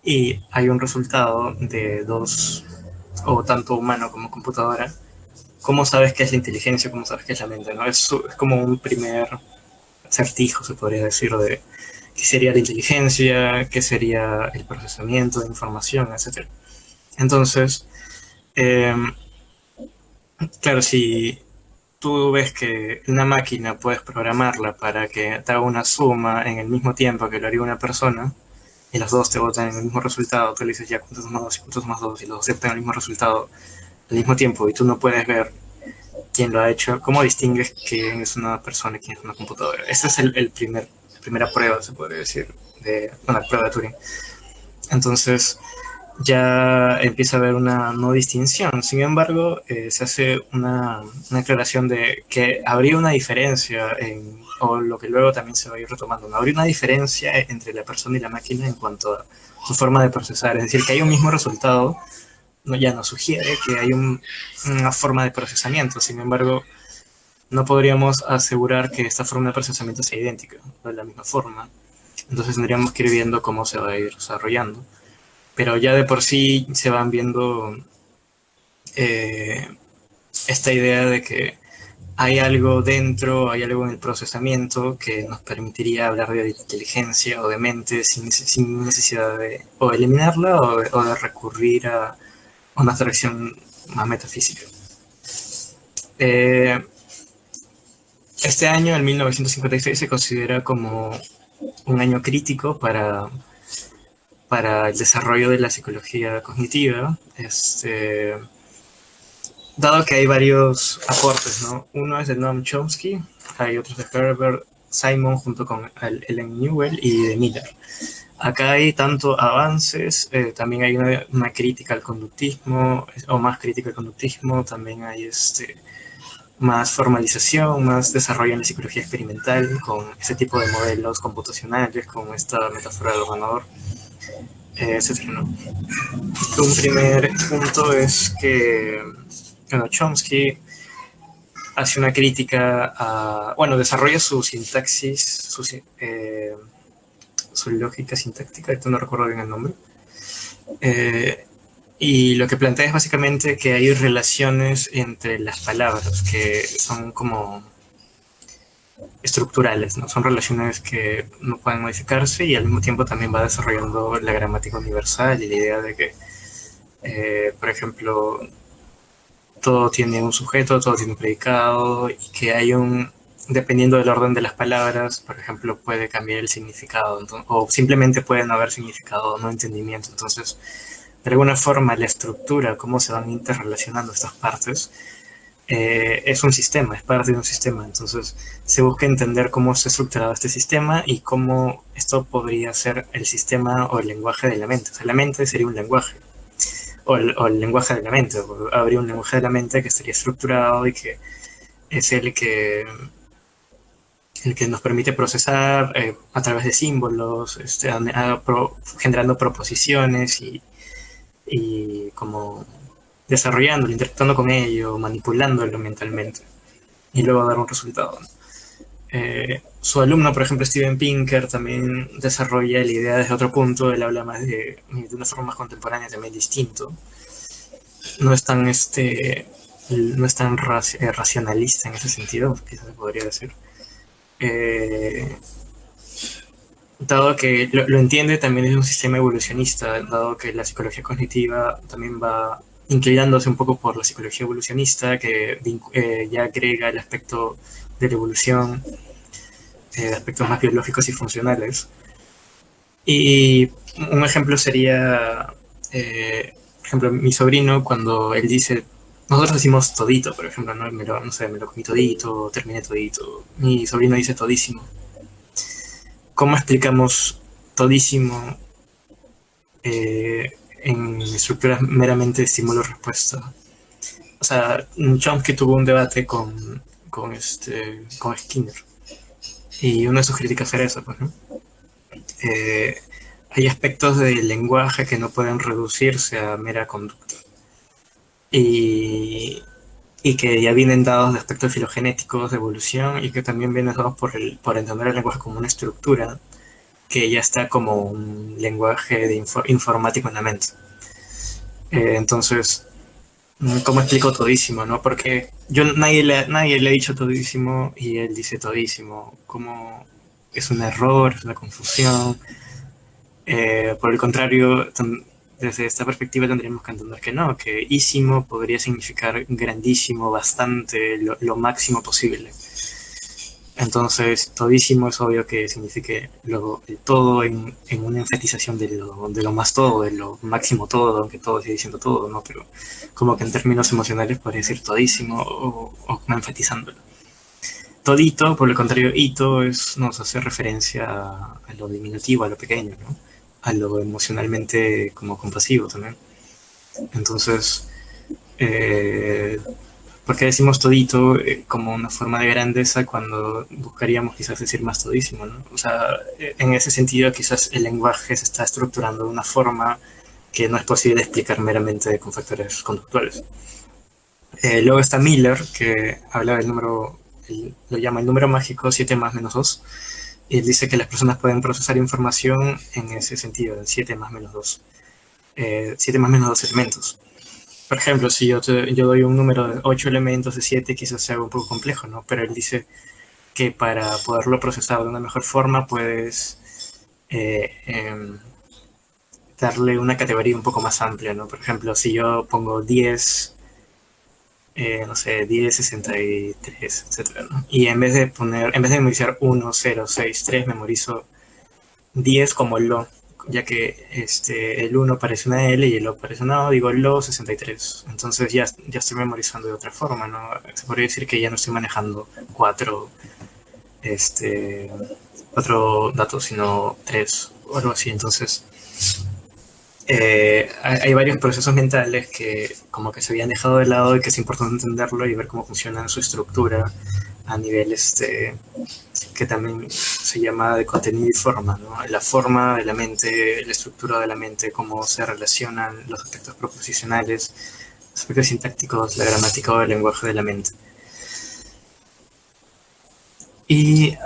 y hay un resultado de dos, o tanto humano como computadora, ¿cómo sabes qué es la inteligencia? ¿Cómo sabes qué es la mente? ¿No? Es como un primer acertijo, se podría decir, de qué sería la inteligencia, qué sería el procesamiento de información, etcétera. Entonces, eh, claro, si tú ves que una máquina puedes programarla para que te haga una suma en el mismo tiempo que lo haría una persona, y los dos te botan en el mismo resultado, tú le dices ya cuántos más dos y cuántos más dos, y los dos te botan el mismo resultado al mismo tiempo, y tú no puedes ver quién lo ha hecho, ¿cómo distingues quién es una persona y quién es una computadora? Esa es la primera prueba, se podría decir, de una prueba de Turing. Entonces, ya empieza a haber una no distinción. Sin embargo, se hace una aclaración de que habría una diferencia, o lo que luego también se va a ir retomando, ¿no? Habría una diferencia entre la persona y la máquina en cuanto a su forma de procesar. Es decir, que hay un mismo resultado, no, ya nos sugiere que hay una forma de procesamiento. Sin embargo, no podríamos asegurar que esta forma de procesamiento sea idéntica, de la misma forma. Entonces tendríamos que ir viendo cómo se va a ir desarrollando. Pero ya de por sí se van viendo eh, esta idea de que hay algo dentro, hay algo en el procesamiento que nos permitiría hablar de inteligencia o de mente sin necesidad de o eliminarla o de recurrir a una abstracción más metafísica. Eh, este año, el 1956, se considera como un año crítico para el desarrollo de la psicología cognitiva. Dado que hay varios aportes, ¿no? Uno es de Noam Chomsky, hay otros de Herbert Simon junto con Ellen Newell y de Miller. Acá hay tanto avances, también hay una crítica al conductismo, o más crítica al conductismo, también hay más formalización, más desarrollo en la psicología experimental, con este tipo de modelos computacionales, con esta metáfora del ordenador, etcétera, ¿no? Un primer punto es que bueno, Chomsky hace una crítica bueno, desarrolla su sintaxis, su lógica sintáctica, esto no recuerdo bien el nombre, eh, y lo que plantea es básicamente que hay relaciones entre las palabras que son como estructurales, ¿no? Son relaciones que no pueden modificarse y al mismo tiempo también va desarrollando la gramática universal y la idea de que, por ejemplo, todo tiene un sujeto, todo tiene un predicado y que hay dependiendo del orden de las palabras, por ejemplo, puede cambiar el significado o simplemente puede no haber significado o no entendimiento. Entonces, de alguna forma, la estructura, cómo se van interrelacionando estas partes, es un sistema, es parte de un sistema. Entonces, se busca entender cómo se ha estructurado este sistema y cómo esto podría ser el sistema o el lenguaje de la mente. O sea, la mente sería un lenguaje o el lenguaje de la mente. Habría un lenguaje de la mente que estaría estructurado y que es el que nos permite procesar a través de símbolos, generando proposiciones y como desarrollándolo, interactuando con ello, manipulándolo mentalmente y luego dar un resultado. Su alumno, por ejemplo, Steven Pinker, también desarrolla la idea desde otro punto. Él habla más de una forma más contemporánea, también distinto. No es tan, no es tan racionalista en ese sentido, quizás se podría decir. Dado que lo entiende también es un sistema evolucionista, dado que la psicología cognitiva también va inclinándose un poco por la psicología evolucionista, que ya agrega el aspecto de la evolución, aspectos más biológicos y funcionales. Y un ejemplo sería, por ejemplo, mi sobrino cuando él dice, nosotros decimos todito, por ejemplo, ¿no? No sé, me lo comí todito, terminé todito. Mi sobrino dice todísimo. ¿Cómo explicamos todísimo en estructuras meramente de estímulo-respuesta? O sea, Chomsky tuvo un debate con Skinner. Y una de sus críticas era esa, pues, ¿no? Hay aspectos del lenguaje que no pueden reducirse a mera conducta. Y que ya vienen dados de aspectos filogenéticos, de evolución, y que también vienen dados por entender el lenguaje como una estructura que ya está como un lenguaje informático en la mente. Entonces, ¿Cómo explico todísimo, no? Porque nadie le ha dicho todísimo y él dice todísimo. Como es un error, es una confusión. Por el contrario, desde esta perspectiva tendríamos que entender que no, que ísimo podría significar grandísimo, bastante, lo máximo posible. Entonces, todísimo es obvio que signifique el todo en una enfatización de lo más todo, de lo máximo todo, aunque todo sigue diciendo todo, ¿no? Pero como que en términos emocionales podría decir todísimo o como enfatizándolo. Todito, por el contrario, hito nos hace referencia a lo diminutivo, a lo pequeño, ¿no? A lo emocionalmente como compasivo también. Entonces, eh, ¿por qué decimos todito como una forma de grandeza cuando buscaríamos quizás decir más todísimo, ¿no? O sea, en ese sentido quizás el lenguaje se está estructurando de una forma que no es posible explicar meramente con factores conductuales. Luego está Miller, que habla del número, lo llama el número mágico 7 más menos 2, y él dice que las personas pueden procesar información en ese sentido, en 7 más menos 2. 7 más menos 2 elementos. Por ejemplo, si yo doy un número de 8 elementos de 7, quizás sea un poco complejo, ¿no? Pero él dice que para poderlo procesar de una mejor forma puedes eh, eh, darle una categoría un poco más amplia, ¿no? Por ejemplo, si yo pongo 10, no sé, 10, 63, etcétera, ¿no? Y en vez de memorizar 1, 0, 6, 3, memorizo 10 como lo, ya que el 1 parece una L y el O parece una O, digo lo 63. Entonces ya estoy memorizando de otra forma, ¿no? Se podría decir que ya no estoy manejando este, cuatro datos, sino tres o algo así. Entonces, hay varios procesos mentales que como que se habían dejado de lado y que es importante entenderlo y ver cómo funciona su estructura a nivel que también se llama de contenido y forma, ¿no? La forma de la mente, la estructura de la mente, cómo se relacionan los aspectos proposicionales, los aspectos sintácticos, la gramática o el lenguaje de la mente. Y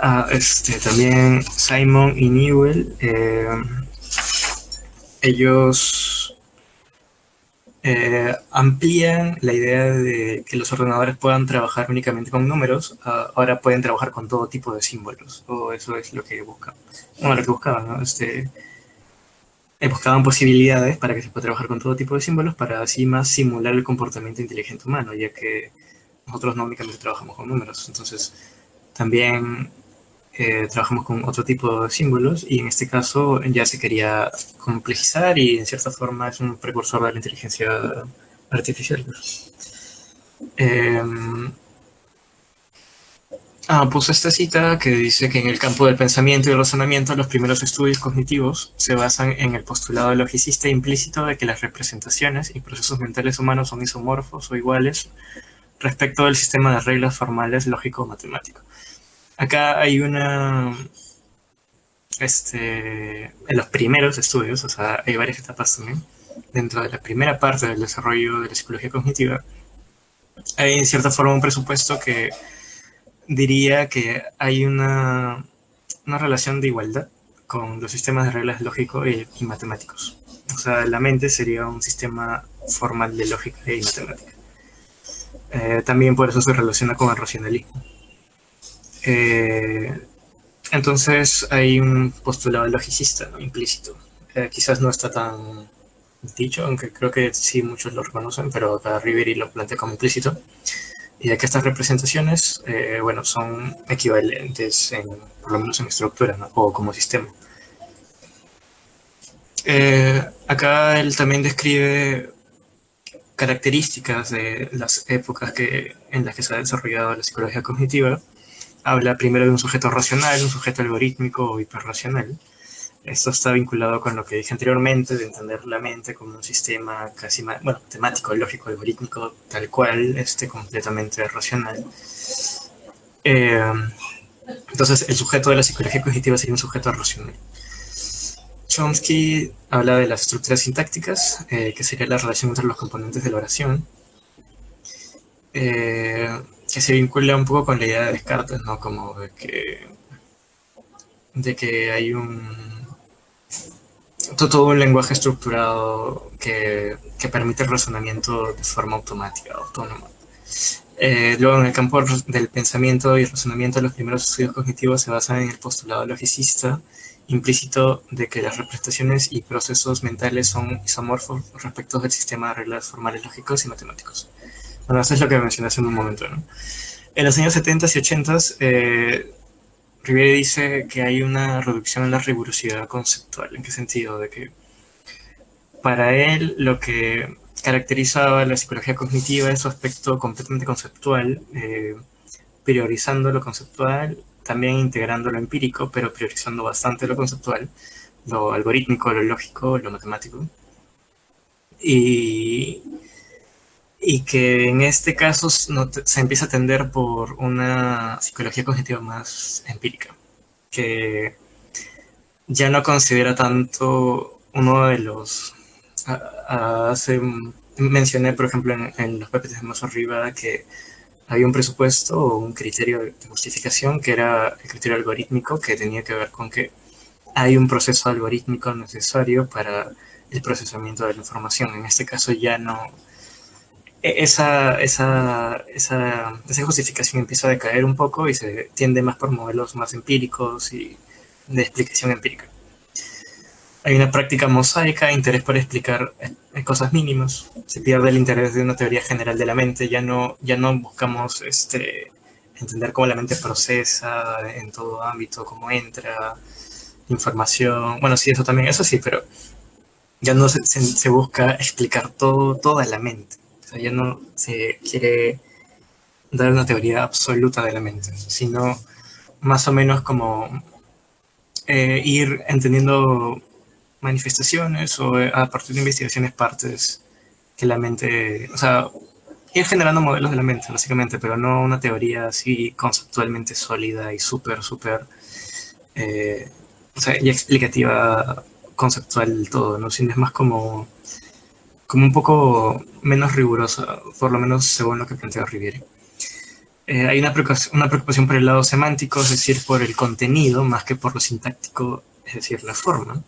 también Simon y Newell, ellos amplían la idea de que los ordenadores puedan trabajar únicamente con números, ahora pueden trabajar con todo tipo de símbolos, o eso es lo que buscan. Bueno, lo que buscaban, ¿no? Buscaban posibilidades para que se pueda trabajar con todo tipo de símbolos para así más simular el comportamiento inteligente humano, ya que nosotros no únicamente trabajamos con números, entonces también trabajamos con otro tipo de símbolos y en este caso ya se quería complejizar y en cierta forma es un precursor de la inteligencia artificial. Eh, Puse esta cita que dice que en el campo del pensamiento y el razonamiento los primeros estudios cognitivos se basan en el postulado logicista implícito de que las representaciones y procesos mentales humanos son isomorfos o iguales respecto del sistema de reglas formales lógico-matemático. Acá hay en los primeros estudios, o sea, hay varias etapas también, dentro de la primera parte del desarrollo de la psicología cognitiva, hay en cierta forma un presupuesto que diría que hay una relación de igualdad con los sistemas de reglas lógicos y matemáticos. O sea, la mente sería un sistema formal de lógica y matemática. También por eso se relaciona con el racionalismo. Eh, entonces hay un postulado logicista, ¿no? Implícito. Quizás no está tan dicho, aunque creo que sí muchos lo reconocen, pero acá Riveri lo plantea como implícito. Y de que estas representaciones, bueno, son equivalentes, por lo menos en estructura, ¿no? O como sistema. Acá él también describe características de las épocas en las que se ha desarrollado la psicología cognitiva. Habla primero de un sujeto racional, un sujeto algorítmico o hiperracional. Esto está vinculado con lo que dije anteriormente, de entender la mente como un sistema casi, bueno, temático, lógico, algorítmico, tal cual, completamente racional. Eh, entonces, el sujeto de la psicología cognitiva sería un sujeto racional. Chomsky habla de las estructuras sintácticas, que sería la relación entre los componentes de la oración, que se vincula un poco con la idea de Descartes, ¿no? Como de que hay todo un lenguaje estructurado que permite el razonamiento de forma automática, autónoma. Luego, en el campo del pensamiento y razonamiento, los primeros estudios cognitivos se basan en el postulado logicista implícito de que las representaciones y procesos mentales son isomorfos respecto del sistema de reglas formales lógicos y matemáticos. Bueno, eso es lo que mencioné hace un momento, ¿no? En los años 70 y 80, Riviere dice que hay una reducción en la rigurosidad conceptual. ¿En qué sentido? De que para él lo que caracterizaba la psicología cognitiva es su aspecto completamente conceptual, priorizando lo conceptual, también integrando lo empírico, pero priorizando bastante lo conceptual, lo algorítmico, lo lógico, lo matemático. Y que en este caso se empieza a tender por una psicología cognitiva más empírica, que ya no considera tanto uno de los... mencioné, por ejemplo, en los PPTs más arriba que había un presupuesto o un criterio de justificación que era el criterio algorítmico, que tenía que ver con que hay un proceso algorítmico necesario para el procesamiento de la información. En este caso ya no... Esa justificación empieza a decaer un poco y se tiende más por modelos más empíricos y de explicación empírica. Hay una práctica mosaica, interés por explicar cosas mínimas. Se pierde el interés de una teoría general de la mente. Ya no buscamos entender cómo la mente procesa en todo ámbito, cómo entra información. Bueno, sí, eso también, eso sí, pero ya no se busca explicar toda la mente. O sea, ya no se quiere dar una teoría absoluta de la mente, sino más o menos como ir entendiendo manifestaciones o a partir de investigaciones partes que la mente, o sea, ir generando modelos de la mente, básicamente, pero no una teoría así conceptualmente sólida y súper, o sea, y explicativa conceptual del todo, ¿no? Sino es más como un poco menos rigurosa, por lo menos según lo que plantea Riviere. Hay una preocupación por el lado semántico, es decir, por el contenido, más que por lo sintáctico, es decir, la forma.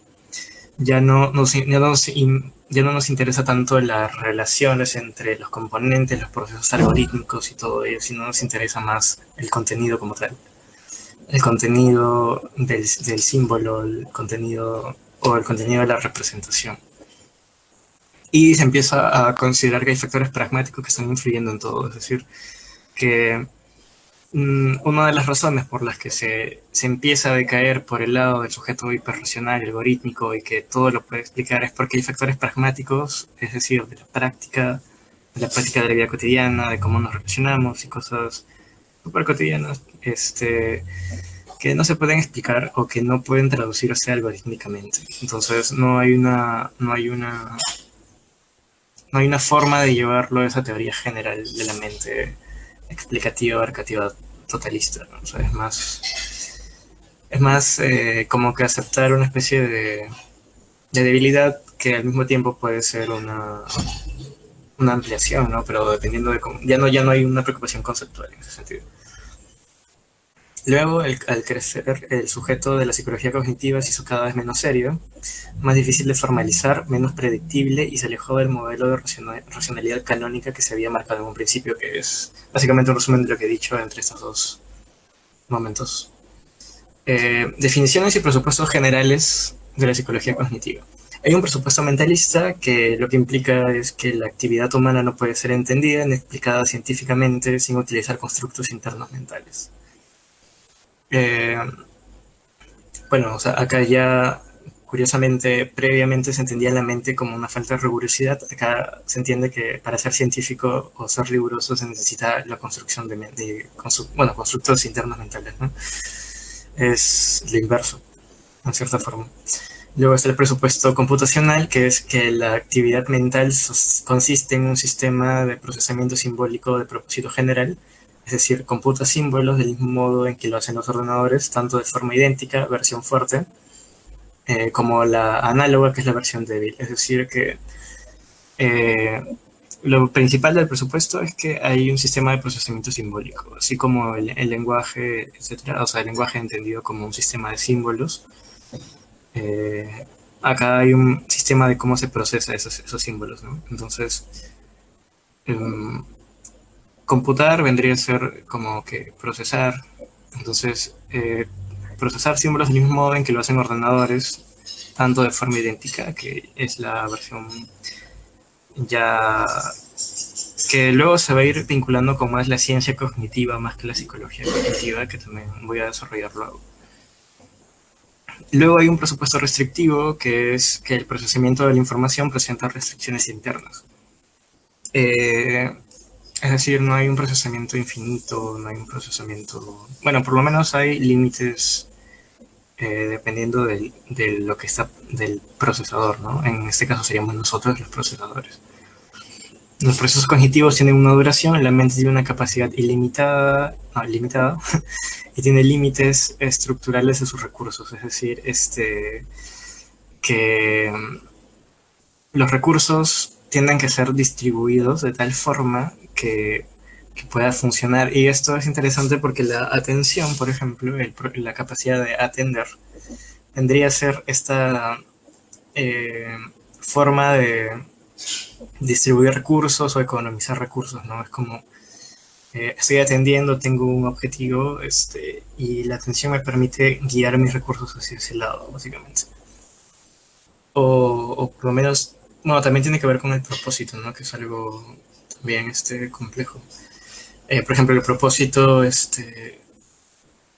Ya no nos interesa tanto las relaciones entre los componentes, los procesos algorítmicos y todo ello, sino nos interesa más el contenido como tal. El contenido del símbolo, el contenido de la representación. Y se empieza a considerar que hay factores pragmáticos que están influyendo en todo, es decir, que una de las razones por las que se empieza a decaer por el lado del sujeto hiperracional, algorítmico y que todo lo puede explicar es porque hay factores pragmáticos, es decir, de la práctica de la vida cotidiana, de cómo nos relacionamos y cosas súper cotidianas, que no se pueden explicar o que no pueden traducirse algorítmicamente. Entonces no hay una forma de llevarlo a esa teoría general de la mente explicativa, abarcativa, totalista, ¿no? O sea, es más como que aceptar una especie de debilidad que al mismo tiempo puede ser una ampliación, ¿no? Pero dependiendo de cómo, ya no hay una preocupación conceptual en ese sentido. Luego, al crecer, el sujeto de la psicología cognitiva se hizo cada vez menos serio, más difícil de formalizar, menos predictible y se alejó del modelo de racionalidad canónica que se había marcado en un principio, que es básicamente un resumen de lo que he dicho entre estos dos momentos. Definiciones y presupuestos generales de la psicología cognitiva. Hay un presupuesto mentalista que lo que implica es que la actividad humana no puede ser entendida ni explicada científicamente sin utilizar constructos internos mentales. Bueno, o sea, acá ya curiosamente, previamente se entendía la mente como una falta de rigurosidad. Acá se entiende que para ser científico o ser riguroso se necesita la construcción constructos internos mentales, ¿no? Es lo inverso, en cierta forma. Luego está el presupuesto computacional, que es que la actividad mental consiste en un sistema de procesamiento simbólico de propósito general, es decir, computa símbolos del mismo modo en que lo hacen los ordenadores, tanto de forma idéntica, versión fuerte, como la análoga, que es la versión débil. Es decir, que lo principal del presupuesto es que hay un sistema de procesamiento simbólico, así como el lenguaje, etcétera, o sea, el lenguaje entendido como un sistema de símbolos. acá hay un sistema de cómo se procesa esos símbolos, ¿no? Entonces, em, computar vendría a ser como que procesar. Entonces, procesar símbolos del mismo modo en que lo hacen ordenadores, tanto de forma idéntica, que es la versión ya que luego se va a ir vinculando con más la ciencia cognitiva, más que la psicología cognitiva, que también voy a desarrollar luego. Luego hay un presupuesto restrictivo, que es que el procesamiento de la información presenta restricciones internas. Es decir, no hay un procesamiento infinito, no hay un procesamiento... Bueno, por lo menos hay límites dependiendo de lo que está del procesador, ¿no? En este caso seríamos nosotros los procesadores. Los procesos cognitivos tienen una duración, la mente tiene una capacidad ilimitada, no, limitada, y tiene límites estructurales de sus recursos, es decir, que los recursos tienden que ser distribuidos de tal forma que pueda funcionar. Y esto es interesante porque la atención, por ejemplo, la capacidad de atender, tendría a ser esta forma de distribuir recursos o economizar recursos, ¿no? Es como estoy atendiendo, tengo un objetivo y la atención me permite guiar mis recursos hacia ese lado, básicamente. O por lo menos, bueno, también tiene que ver con el propósito, ¿no? Que es algo también complejo. Por ejemplo, el propósito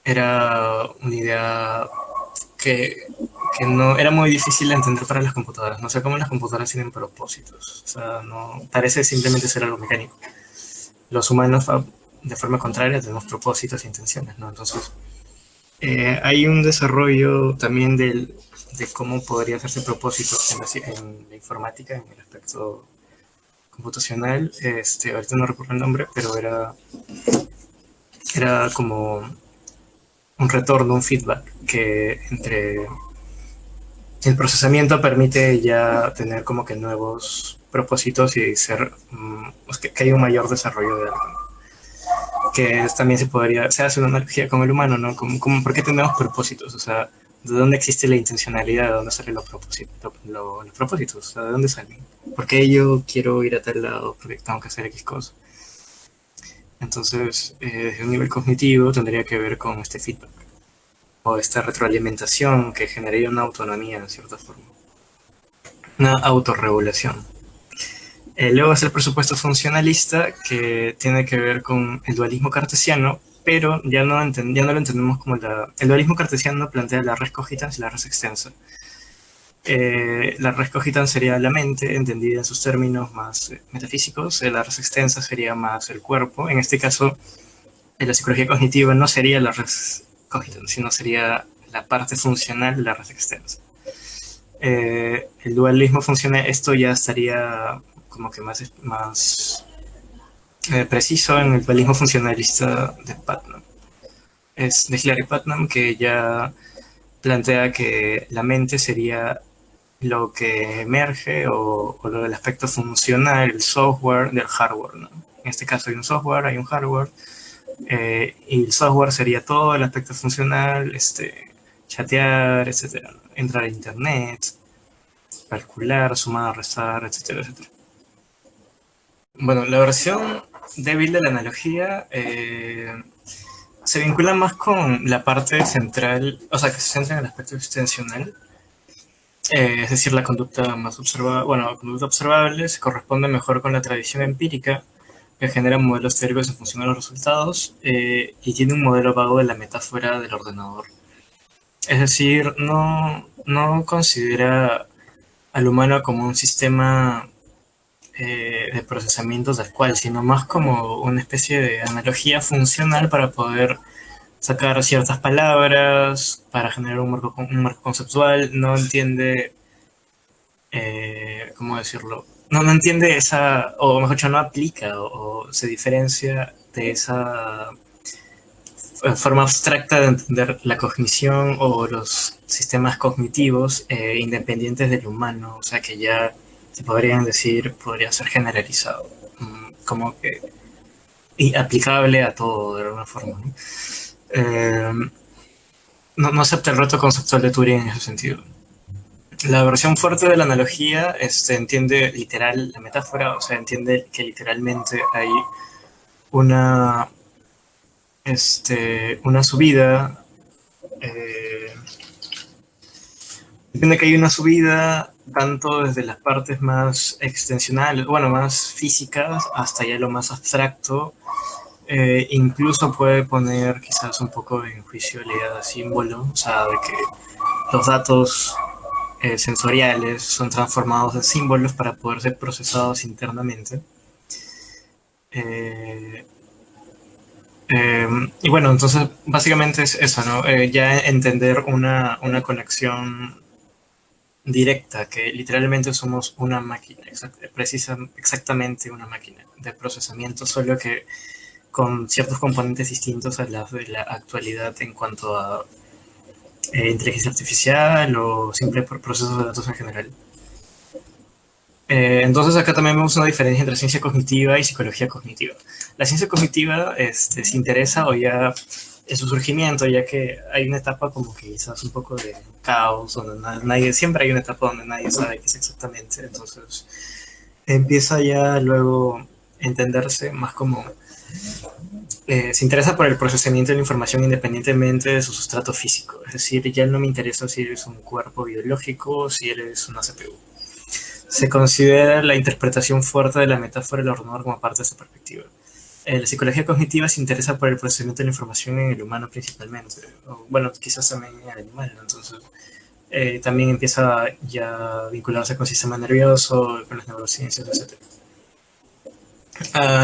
era una idea que, que no era muy difícil de entender para las computadoras. No sé cómo las computadoras tienen propósitos. O sea, no parece simplemente ser algo mecánico. Los humanos, de forma contraria, tenemos propósitos e intenciones, ¿no? Entonces, hay un desarrollo también de cómo podría hacerse propósitos en la informática, en el aspecto computacional. Ahorita no recuerdo el nombre, pero era como un retorno, un feedback que entre el procesamiento permite ya tener como que nuevos propósitos y ser que hay un mayor desarrollo de algo. Que también se hace una analogía con el humano, ¿no? Como ¿por qué tenemos propósitos? O sea, ¿de dónde existe la intencionalidad? ¿De dónde salen los propósitos? Los propósitos, o sea, ¿de dónde salen? ¿Por qué yo quiero ir a tal lado? Porque tengo que hacer X cosa. Entonces, desde un nivel cognitivo tendría que ver con este feedback o esta retroalimentación que generaría una autonomía en cierta forma, una autorregulación. Luego es el presupuesto funcionalista, que tiene que ver con el dualismo cartesiano, pero ya no lo entendemos como el dualismo cartesiano plantea la res cogitans y la res extensa. La res cogitans sería la mente, entendida en sus términos más metafísicos. La res extensa sería más el cuerpo. En este caso, en la psicología cognitiva no sería la res cogitans, sino sería la parte funcional de la res extensa. El dualismo funcional, esto ya estaría como que más preciso en el dualismo funcionalista de Putnam. Es de Hilary Putnam, que ya plantea que la mente sería lo que emerge o lo del aspecto funcional, el software del hardware, ¿no? En este caso hay un software, hay un hardware, y el software sería todo el aspecto funcional, chatear, etcétera, ¿no? Entrar a internet, calcular, sumar, restar, etcétera, etcétera. Bueno, la versión débil de la analogía se vincula más con la parte central, o sea, que se centra en el aspecto extensional, es decir, la conducta más observable, bueno, la conducta observable se corresponde mejor con la tradición empírica, que genera modelos teóricos en función de los resultados, y tiene un modelo vago de la metáfora del ordenador. Es decir, no considera al humano como un sistema de procesamiento tal cual, sino más como una especie de analogía funcional para poder sacar ciertas palabras, para generar un marco conceptual. No entiende, ¿cómo decirlo? No entiende esa, o mejor dicho, no aplica o se diferencia de esa forma abstracta de entender la cognición o los sistemas cognitivos independientes del humano, o sea que ya se podrían decir, podría ser generalizado, como que y aplicable a todo de alguna forma, ¿no? No acepta el reto conceptual de Turing en ese sentido. La versión fuerte de la analogía entiende literal la metáfora, o sea, entiende que literalmente hay una, una subida, eh, entiende que hay una subida tanto desde las partes más extensionales, bueno, más físicas, hasta ya lo más abstracto. Incluso puede poner quizás un poco en juicio la idea de símbolo, o sea, de que los datos sensoriales son transformados en símbolos para poder ser procesados internamente. Eh, eh, y bueno, entonces básicamente es eso, ¿no? Ya entender una conexión directa, que literalmente somos una máquina, exactamente una máquina de procesamiento, solo que con ciertos componentes distintos a las de la actualidad en cuanto a inteligencia artificial o simple procesos de datos en general. Entonces acá también vemos una diferencia entre ciencia cognitiva y psicología cognitiva. La ciencia cognitiva se interesa o ya en su surgimiento, ya que hay una etapa como que quizás un poco de caos, donde nadie, siempre hay una etapa donde nadie sabe qué es exactamente, entonces empieza ya luego a entenderse más como se interesa por el procesamiento de la información independientemente de su sustrato físico, es decir, ya no me interesa si eres un cuerpo biológico o si eres una CPU. Se considera la interpretación fuerte de la metáfora del ordenador como parte de esa perspectiva. La psicología cognitiva se interesa por el procesamiento de la información en el humano principalmente, o, bueno, quizás también en el animal, ¿no? Entonces también empieza ya a vincularse con el sistema nervioso, con las neurociencias, etc.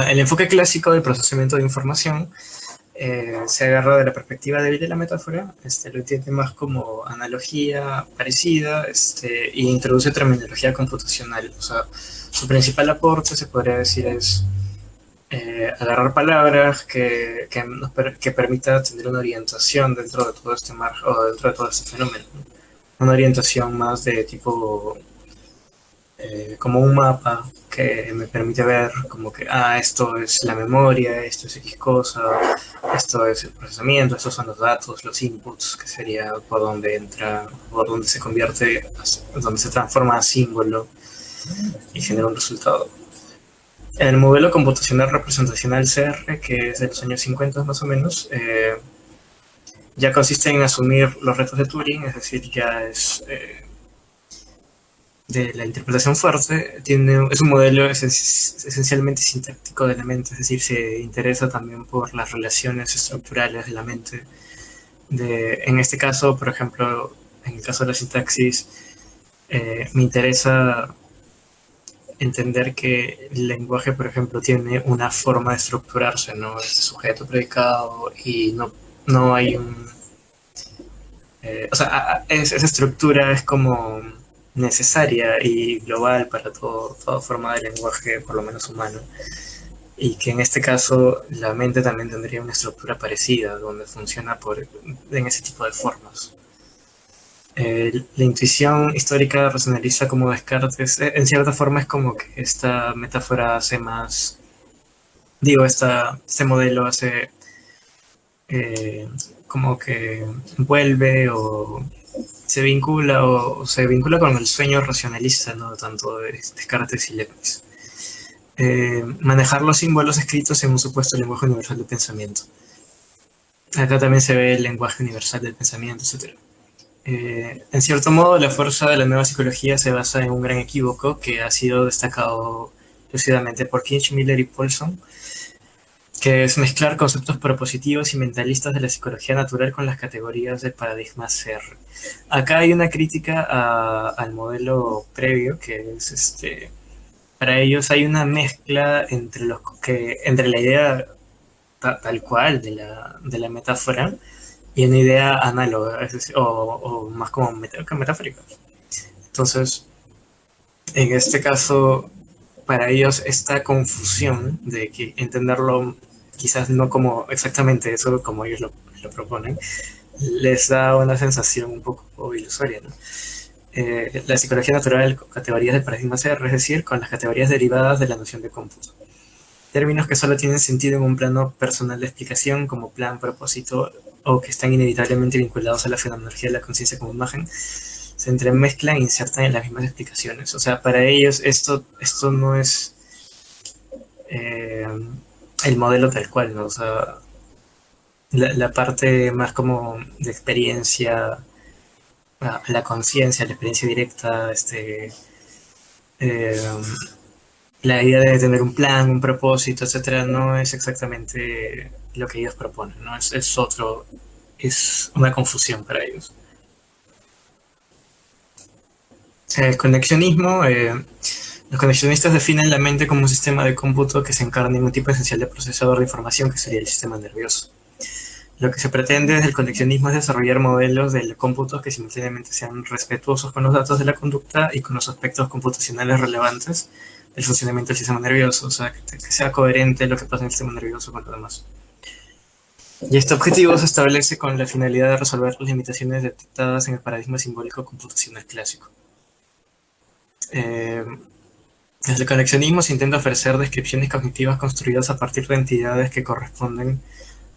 El enfoque clásico del procesamiento de información se agarra de la perspectiva débil de la metáfora, lo entiende más como analogía parecida e introduce terminología computacional. O sea, su principal aporte, se podría decir, es agarrar palabras que permita tener una orientación dentro de todo este margen o dentro de todo este fenómeno, ¿no? Una orientación más de tipo como un mapa que me permite ver como que, esto es la memoria, esto es X cosa, esto es el procesamiento, estos son los datos, los inputs, que sería por donde entra, por donde se convierte, donde se transforma a símbolo y genera un resultado. El modelo computacional representacional CR, que es de los años 50 más o menos, ya consiste en asumir los retos de Turing, es decir, ya es de la interpretación fuerte, es un modelo esencialmente sintáctico de la mente, es decir, se interesa también por las relaciones estructurales de la mente. En este caso, por ejemplo, en el caso de la sintaxis, me interesa entender que el lenguaje, por ejemplo, tiene una forma de estructurarse, ¿no? Es sujeto, predicado, y no hay un... o sea, esa estructura es como necesaria y global para toda forma de lenguaje, por lo menos humano, y que en este caso la mente también tendría una estructura parecida, donde funciona en ese tipo de formas. La intuición histórica racionalista como Descartes, en cierta forma es como que esta metáfora hace más, digo, este modelo hace como que vuelve o se vincula con el sueño racionalista, ¿no? Tanto de Descartes y Leibniz. Manejar los símbolos escritos en un supuesto lenguaje universal del pensamiento. Acá también se ve el lenguaje universal del pensamiento, etc. En cierto modo, la fuerza de la nueva psicología se basa en un gran equívoco que ha sido destacado lucidamente por Kinch, Miller y Paulson, que es mezclar conceptos propositivos y mentalistas de la psicología natural con las categorías del paradigma CR. Acá hay una crítica al modelo previo, que es para ellos hay una mezcla entre la idea tal cual de la metáfora y una idea análoga, es decir, o más como metafórica. Entonces, en este caso, para ellos esta confusión de que entenderlo quizás no como exactamente eso, como ellos lo proponen, les da una sensación un poco ilusoria, ¿no? La psicología natural con categorías del paradigma CR, es decir, con las categorías derivadas de la noción de cómputo. Términos que solo tienen sentido en un plano personal de explicación, como plan, propósito, o que están inevitablemente vinculados a la fenomenología de la conciencia como imagen, se entremezclan e insertan en las mismas explicaciones. O sea, para ellos esto no es eh, el modelo tal cual, ¿no? O sea, la parte más como de experiencia, la conciencia, la experiencia directa, eh, la idea de tener un plan, un propósito, etcétera, no es exactamente lo que ellos proponen, ¿no? Es otro, es una confusión para ellos. El conexionismo, los conexionistas definen la mente como un sistema de cómputo que se encarna en un tipo esencial de procesador de información que sería el sistema nervioso. Lo que se pretende desde el conexionismo es desarrollar modelos del cómputo que simultáneamente sean respetuosos con los datos de la conducta y con los aspectos computacionales relevantes del funcionamiento del sistema nervioso, o sea, que sea coherente lo que pasa en el sistema nervioso con lo demás. Y este objetivo se establece con la finalidad de resolver las limitaciones detectadas en el paradigma simbólico computacional clásico. Desde el conexionismo se intenta ofrecer descripciones cognitivas construidas a partir de entidades que corresponden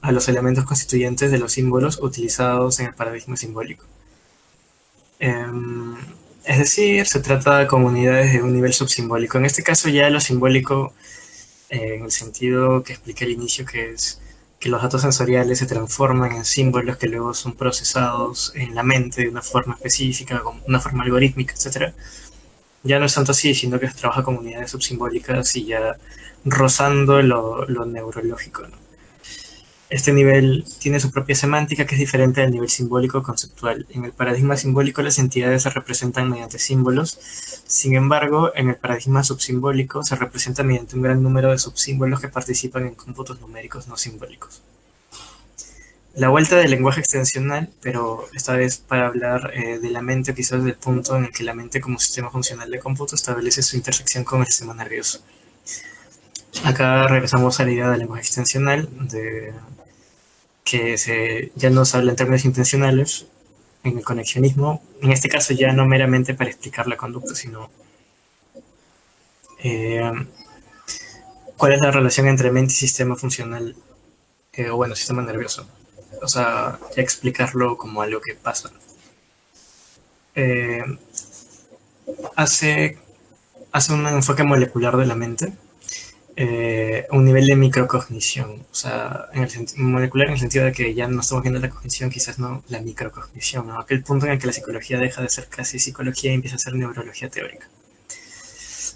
a los elementos constituyentes de los símbolos utilizados en el paradigma simbólico. Es decir, se trata de comunidades de un nivel subsimbólico. En este caso ya lo simbólico, en el sentido que expliqué al inicio, que es que los datos sensoriales se transforman en símbolos que luego son procesados en la mente de una forma específica, con una forma algorítmica, etc. Ya no es tanto así, sino que se trabaja con unidades subsimbólicas y ya rozando lo neurológico, ¿no? Este nivel tiene su propia semántica que es diferente del nivel simbólico conceptual. En el paradigma simbólico las entidades se representan mediante símbolos, sin embargo, en el paradigma subsimbólico se representa mediante un gran número de subsímbolos que participan en cómputos numéricos no simbólicos. La vuelta del lenguaje extensional, pero esta vez para hablar de la mente, quizás del punto en el que la mente como sistema funcional de cómputo establece su intersección con el sistema nervioso. Acá regresamos a la idea del lenguaje extensional, de que ya no se habla en términos intencionales en el conexionismo, en este caso ya no meramente para explicar la conducta, sino eh, cuál es la relación entre mente y sistema funcional, o bueno, sistema nervioso. O sea, ya explicarlo como algo que pasa. Eh, hace un enfoque molecular de la mente, un nivel de microcognición, o sea, molecular en el sentido de que ya no estamos viendo la cognición, quizás no la microcognición, ¿no? Aquel punto en el que la psicología deja de ser casi psicología y empieza a ser neurología teórica.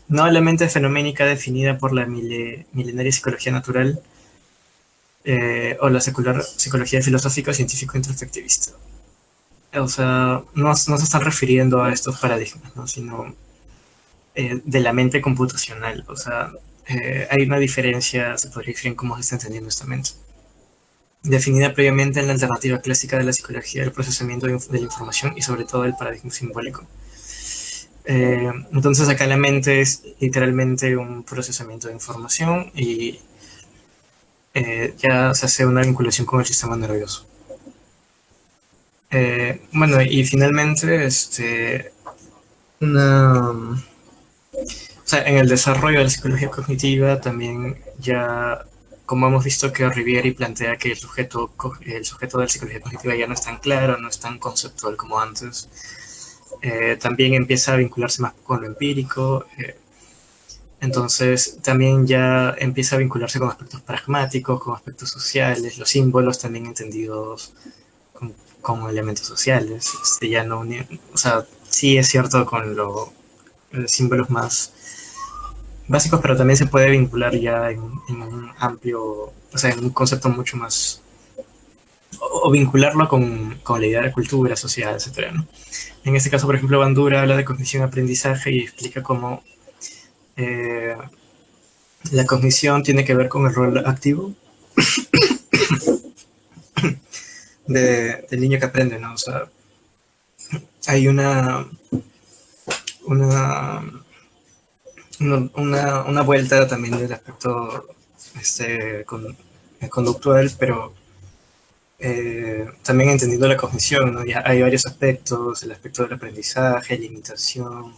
No la mente fenoménica definida por la milenaria psicología natural o la secular psicología filosófica científico introspectivista. O sea, no se están refiriendo a estos paradigmas, ¿no? Sino de la mente computacional. O sea, hay una diferencia, se podría decir, en cómo se está entendiendo esta mente. Definida previamente en la alternativa clásica de la psicología del procesamiento de la información y sobre todo el paradigma simbólico. Entonces acá la mente es literalmente un procesamiento de información y ya se hace una vinculación con el sistema nervioso. Bueno, y finalmente, o sea, en el desarrollo de la psicología cognitiva también ya, como hemos visto que Rivieri plantea que el sujeto de la psicología cognitiva ya no es tan claro, no es tan conceptual como antes, también empieza a vincularse más con lo empírico, entonces también ya empieza a vincularse con aspectos pragmáticos, con aspectos sociales, los símbolos también entendidos como elementos sociales, ya no, o sea, sí es cierto con los símbolos más básicos, pero también se puede vincular ya en un amplio, o sea, en un concepto mucho más, o vincularlo con la idea de cultura, sociedad, etcétera, ¿no? En este caso, por ejemplo, Bandura habla de cognición-aprendizaje y explica cómo la cognición tiene que ver con el rol activo del niño que aprende, ¿no? O sea, hay una vuelta también del aspecto conductual, pero también entendiendo la cognición, ¿no? Ya hay varios aspectos, el aspecto del aprendizaje, la imitación,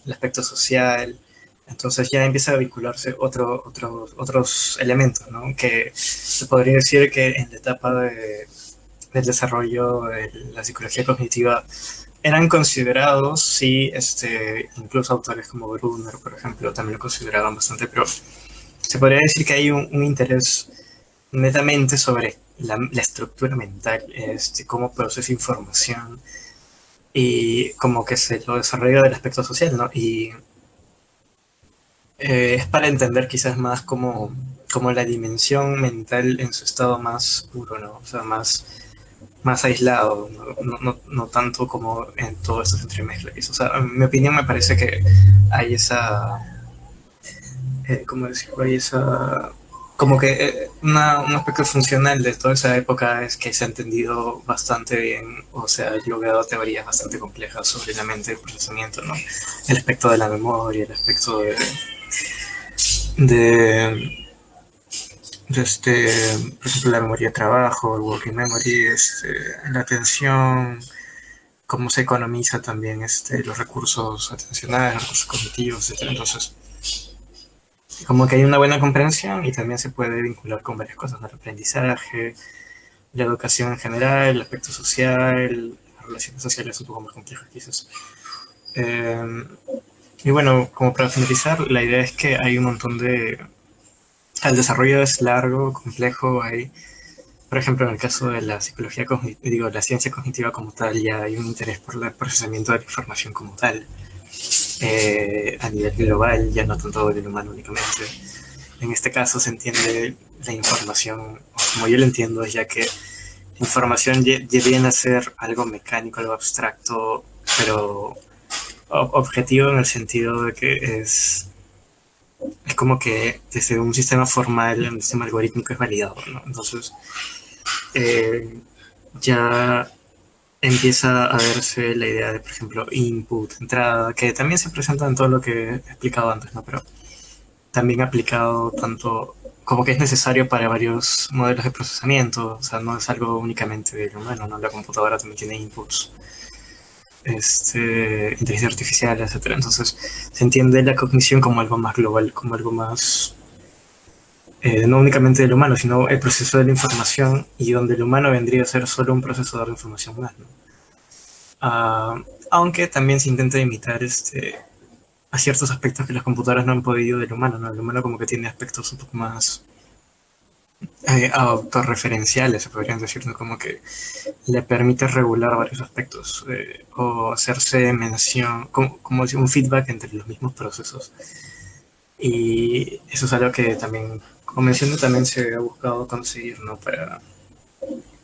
el aspecto social, entonces ya empieza a vincularse otros elementos, ¿no? Que se podría decir que en la etapa del desarrollo de la psicología cognitiva eran considerados, sí, incluso autores como Brunner, por ejemplo, también lo consideraban bastante, pero se podría decir que hay un interés netamente sobre la estructura mental, cómo procesa información y como que se lo desarrolla del aspecto social, ¿no? Y es para entender quizás más como la dimensión mental en su estado más puro, ¿no? O sea, más aislado, no tanto como en todo esto se entremezcla. O sea, en mi opinión me parece que hay ¿cómo decirlo? Hay esa, como que un aspecto funcional de toda esa época es que se ha entendido bastante bien, o sea, ha logrado teorías bastante complejas sobre la mente y el procesamiento, ¿no? El aspecto de la memoria, el aspecto de por ejemplo, la memoria de trabajo, el working memory, la atención, cómo se economiza también los recursos atencionales, los recursos cognitivos, etc. Entonces, como que hay una buena comprensión y también se puede vincular con varias cosas, ¿no? El aprendizaje, la educación en general, el aspecto social, las relaciones sociales un poco más complejas quizás. Eh, y bueno, como para finalizar, la idea es que hay un montón de... El desarrollo es largo, complejo, hay por ejemplo, en el caso de la psicología cognitiva, digo, la ciencia cognitiva como tal, ya hay un interés por el procesamiento de la información como tal, a nivel global, ya no tanto del humano únicamente. En este caso se entiende la información, como yo lo entiendo, ya que la información viene a ser algo mecánico, algo abstracto, pero objetivo en el sentido de que es como que desde un sistema formal, un sistema algorítmico es validado, ¿no? Entonces, eh, ya empieza a verse la idea de, por ejemplo, input, entrada, que también se presenta en todo lo que he explicado antes, ¿no? Pero también aplicado tanto como que es necesario para varios modelos de procesamiento, o sea, no es algo únicamente del humano, ¿no? La computadora también tiene inputs, inteligencia artificial, etcétera. Entonces, se entiende la cognición como algo más global, como algo más no únicamente del humano, sino el proceso de la información y donde el humano vendría a ser solo un procesador de información más, ¿no? Aunque también se intenta imitar a ciertos aspectos que las computadoras no han podido del humano, ¿no? El humano como que tiene aspectos un poco más autorreferenciales, se podrían decir, ¿no? Como que le permite regular varios aspectos o hacerse mención, como un feedback entre los mismos procesos. Y eso es algo que también, como mencioné, también se ha buscado conseguir, ¿no?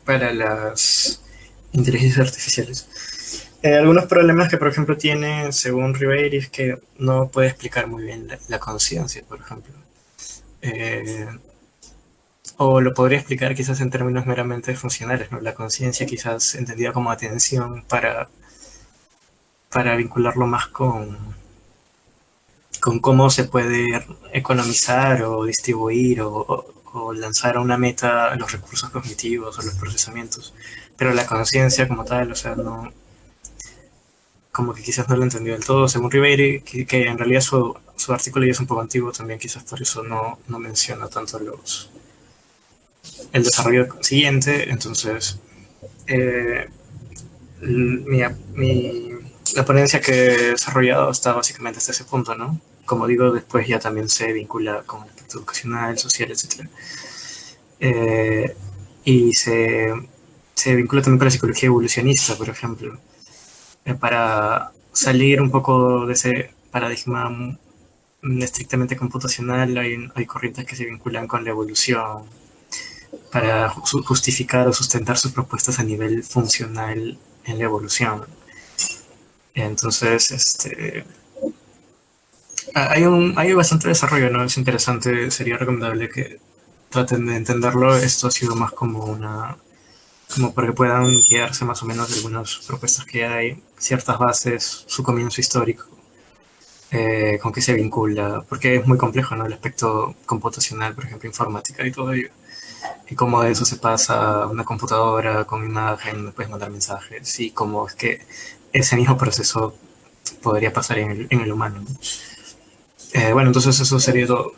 Para las inteligencias artificiales. Algunos problemas que, por ejemplo, tiene, según Ribeiro, es que no puede explicar muy bien la conciencia, por ejemplo. Eh, o lo podría explicar quizás en términos meramente funcionales, ¿no? La conciencia quizás entendida como atención para vincularlo más con cómo se puede economizar o distribuir o lanzar a una meta los recursos cognitivos o los procesamientos. Pero la conciencia como tal, o sea, no, como que quizás no lo entendió del todo, según Ribeiro, que en realidad su artículo ya es un poco antiguo también, quizás por eso no menciona tanto el desarrollo siguiente. Entonces, eh, mi, mi, la ponencia que he desarrollado está básicamente hasta ese punto, ¿no? Como digo, después ya también se vincula con el aspecto educacional, social, etc. Eh, y se vincula también con la psicología evolucionista, por ejemplo, para salir un poco de ese paradigma estrictamente computacional. Hay corrientes que se vinculan con la evolución para justificar o sustentar sus propuestas a nivel funcional en la evolución. Entonces, hay bastante desarrollo, ¿no? Es interesante, sería recomendable que traten de entenderlo. Esto ha sido más como para que puedan guiarse más o menos de algunas propuestas que hay, ciertas bases, su comienzo histórico, con qué se vincula, porque es muy complejo, ¿no? El aspecto computacional, por ejemplo, informática y todo ello. Y cómo de eso se pasa a una computadora con imagen, puedes mandar mensajes, y cómo es que ese mismo proceso podría pasar en el humano, ¿no? Bueno, entonces eso sería todo.